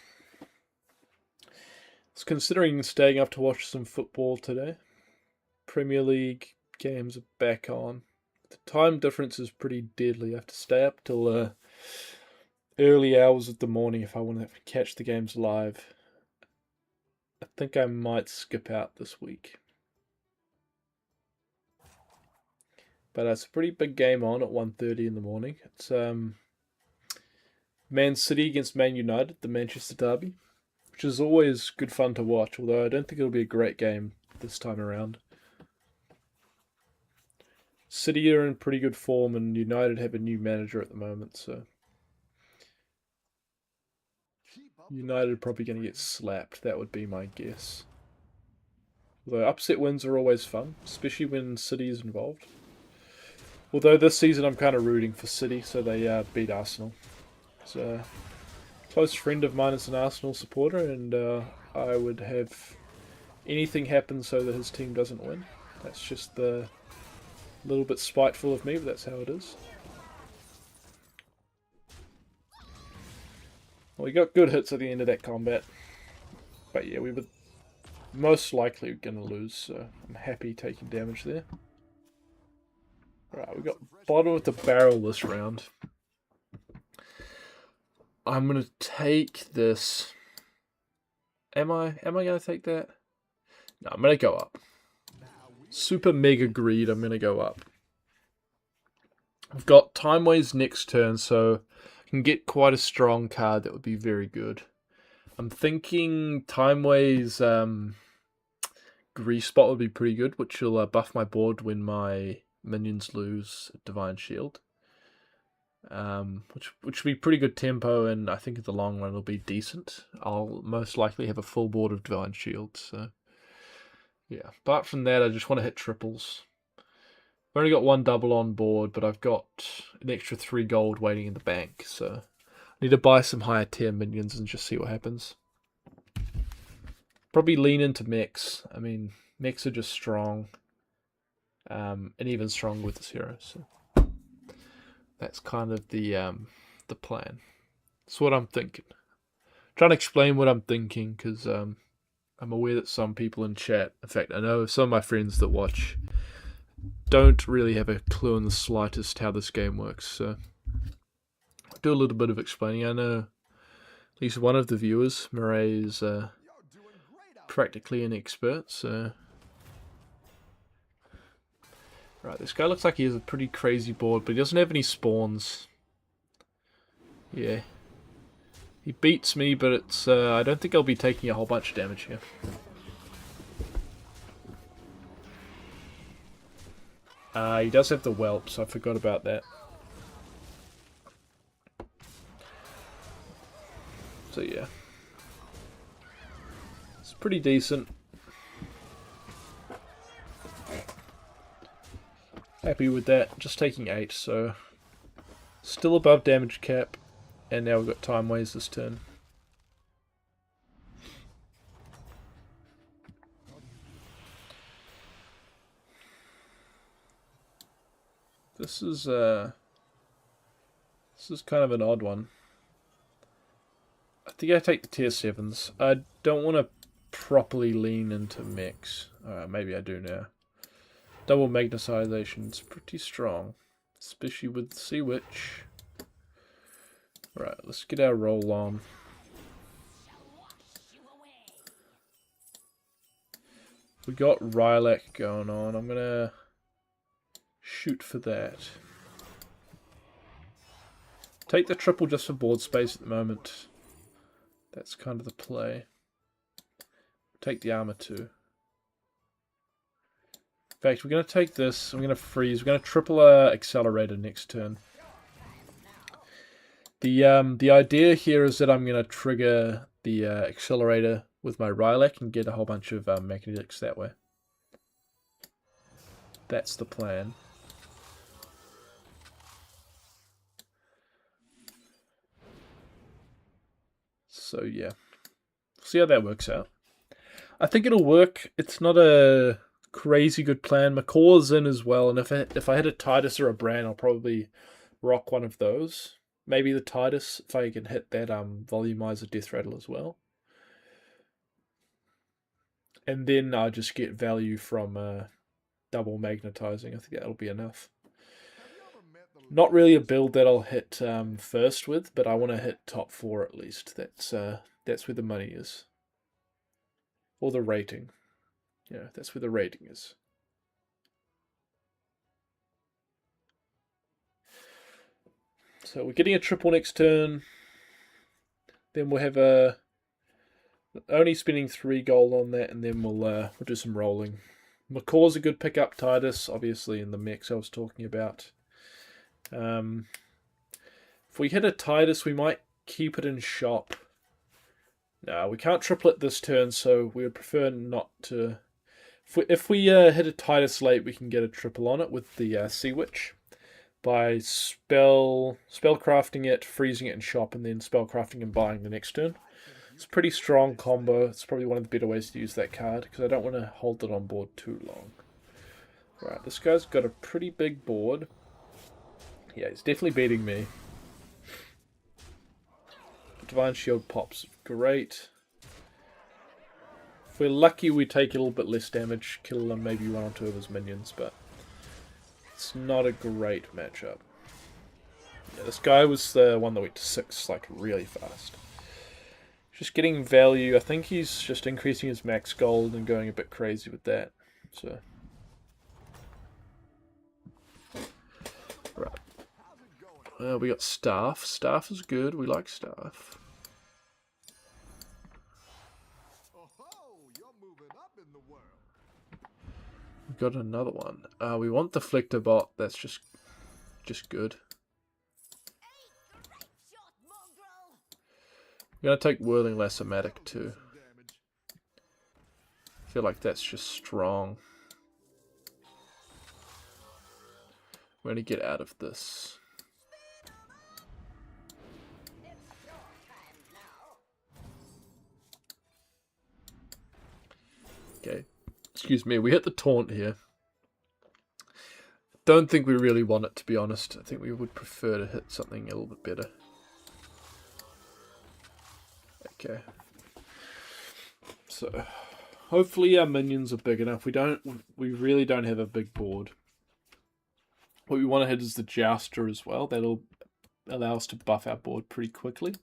I was considering staying up to watch some football today. Premier League games are back on. The time difference is pretty deadly. I have to stay up till early hours of the morning if I want to catch the games live. I think I might skip out this week. But it's a pretty big game on at 1:30 in the morning. It's Man City against Man United, the Manchester derby, which is always good fun to watch, although I don't think it'll be a great game this time around. City are in pretty good form and United have a new manager at the moment, so United are probably going to get slapped, that would be my guess. Although upset wins are always fun, especially when City is involved. Although this season I'm kind of rooting for City, so they beat Arsenal. So, a close friend of mine is an Arsenal supporter, and I would have anything happen so that his team doesn't win. That's just a little bit spiteful of me, but that's how it is. Well, we got good hits at the end of that combat. But yeah, we were most likely going to lose, so I'm happy taking damage there. Alright, we got bottom of the barrel this round. I'm going to take this. Am I going to take that? No, I'm going to go up. Super Mega Greed, I'm going to go up. I've got Time Waves next turn, so I can get quite a strong card that would be very good. I'm thinking Time Waves Grease Spot would be pretty good, which will buff my board when my minions lose Divine Shield. Which would be pretty good tempo, and I think in the long run it'll be decent. I'll most likely have a full board of Divine Shield, so yeah. Apart from that, I just want to hit triples. I've only got 1 double on board, but I've got an extra 3 gold waiting in the bank, so I need to buy some higher tier minions and just see what happens. Probably lean into mechs. I mean, mechs are just strong, and even stronger with this hero, so that's kind of the plan. That's what I'm thinking. Trying to explain what I'm thinking, because I'm aware that some people in chat, in fact, I know some of my friends that watch, don't really have a clue in the slightest how this game works. So I'll do a little bit of explaining. I know at least one of the viewers, Murray, is practically an expert, so... Right, this guy looks like he has a pretty crazy board, but he doesn't have any spawns. Yeah. He beats me, but it's I don't think I'll be taking a whole bunch of damage here. He does have the whelp, so I forgot about that. So yeah. It's pretty decent. Happy with that. Just taking 8, so still above damage cap, and now we've got time ways this turn. This is kind of an odd one. I think I take the tier 7s. I don't want to properly lean into mechs. Maybe I do now. Double magnetization's pretty strong, especially with Sea Witch. Right, let's get our roll on. We got Rylak going on. I'm gonna shoot for that. Take the triple just for board space at the moment. That's kind of the play. Take the armor too. In fact, we're going to take this. I'm going to freeze. We're going to triple our accelerator next turn. The idea here is that I'm going to trigger the accelerator with my Rylak and get a whole bunch of magnetics that way. That's the plan. So yeah, see how that works out. I think it'll work. It's not a crazy good plan. Macaw's in as well, and if I had a Titus or a Bran, I'll probably rock one of those. Maybe the Titus if I can hit that volumizer death rattle as well. And then I'll just get value from double magnetizing. I think that'll be enough. Not really a build that I'll hit first with, but I want to hit top 4 at least. That's where the money is. Or the rating. Yeah, that's where the rating is. So we're getting a triple next turn. Then we'll have only spending 3 gold on that, and then we'll do some rolling. Macaw's a good pickup. Titus, obviously, in the mechs I was talking about. If we hit a Titus, we might keep it in shop. No, we can't triple it this turn, so we would prefer not to. If we hit a Titus late, we can get a triple on it with the Sea Witch by spellcrafting it, freezing it in shop, and then spellcrafting and buying the next turn. It's a pretty strong combo. It's probably one of the better ways to use that card because I don't want to hold it on board too long. Right, this guy's got a pretty big board. Yeah, he's definitely beating me. Divine Shield pops. Great. If we're lucky, we take a little bit less damage, kill maybe 1 or 2 of his minions, but it's not a great matchup. Yeah, this guy was the one that went to 6, like, really fast. Just getting value. I think he's just increasing his max gold and going a bit crazy with that. So, right. We got Staff. Staff is good. We like Staff. We've got another one. We want the Flector bot. That's just good. We're going to take Whirling Lasso-matic too. I feel like that's just strong. We're going to get out of this. Okay. Excuse me, we hit the taunt here. Don't think we really want it, to be honest. I think we would prefer to hit something a little bit better. Okay. So, hopefully our minions are big enough. We really don't have a big board. What we want to hit is the Jouster as well. That'll allow us to buff our board pretty quickly.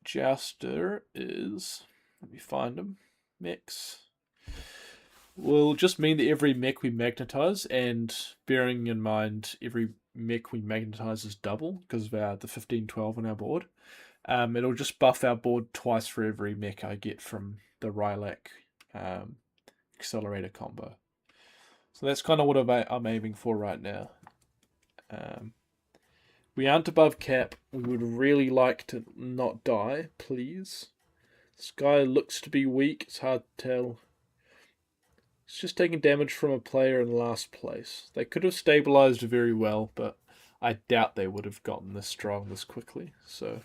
Jouster is... Let me find him. mechs will just mean that every mech we magnetize, and bearing in mind every mech we magnetize is double because of the 1512 on our board, it'll just buff our board twice for every mech I get from the Rylac accelerator combo. So that's kind of what I'm aiming for right now. We aren't above cap. We would really like to not die, please. This guy looks to be weak. It's hard to tell. He's just taking damage from a player in last place. They could have stabilized very well, but I doubt they would have gotten this strong this quickly. So,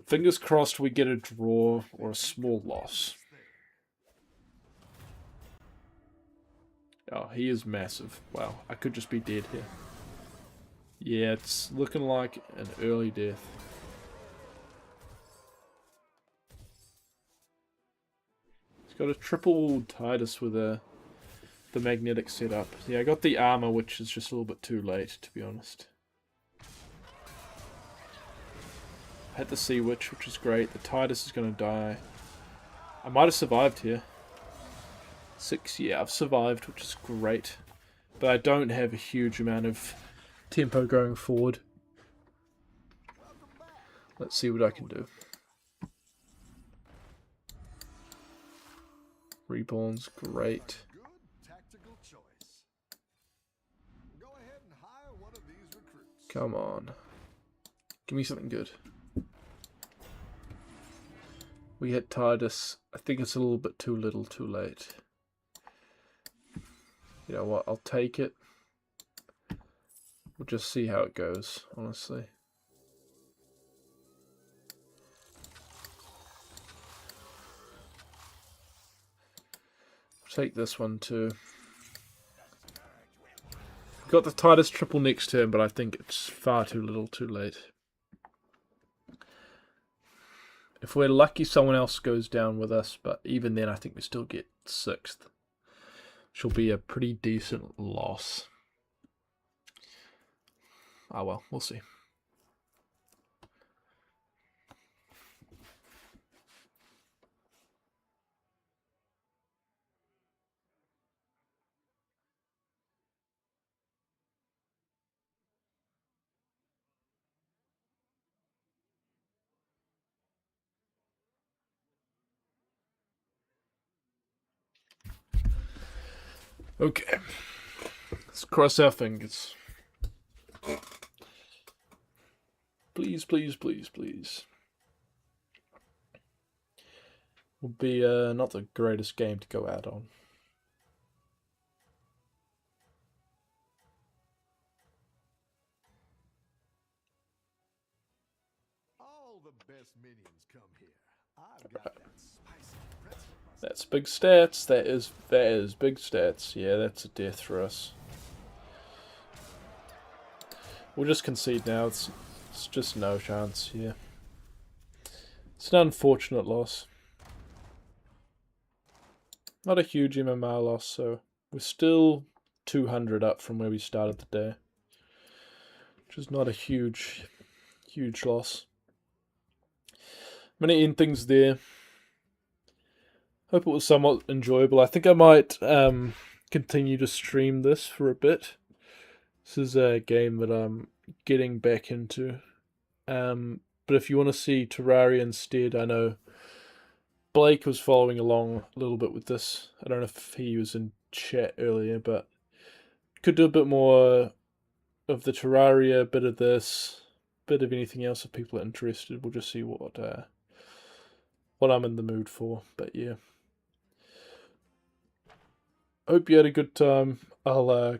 fingers crossed we get a draw or a small loss. Oh, he is massive. Wow, I could just be dead here. Yeah, it's looking like an early death. He's got a triple Titus with the magnetic setup. Yeah, I got the armor, which is just a little bit too late, to be honest. I had the Sea Witch, which is great. The Titus is going to die. I might have survived here. 6, yeah, I've survived, which is great. But I don't have a huge amount of tempo going forward. Let's see what I can do. Reborn's great. Good tactical choice. Go ahead and hire one of these recruits. Come on. Give me something good. We hit Titus. I think it's a little bit too little, too late. You know what? I'll take it. We'll just see how it goes, honestly. I'll take this one too. Got the Titus triple next turn, but I think it's far too little, too late. If we're lucky, someone else goes down with us, but even then I think we still get 6th. Which will be a pretty decent loss. Ah well, we'll see. Okay. Let's cross our fingers. Please, please, please, please. Will be not the greatest game to go out on. All the best minions come here. I've got that spicy pretzel. That's big stats. That is big stats. Yeah, that's a death for us. We'll just concede now. It's just no chance. Yeah, it's an unfortunate loss. Not a huge MMR loss, so we're still 200 up from where we started the day, which is not a huge loss. I'm going to end things there. Hope it was somewhat enjoyable. I think I might continue to stream this for a bit. This is a game that I'm getting back into. But if you want to see Terraria instead, I know Blake was following along a little bit with this. I don't know if he was in chat earlier, but could do a bit more of the Terraria, a bit of this, bit of anything else if people are interested. We'll just see what I'm in the mood for. But yeah, hope you had a good time. I'll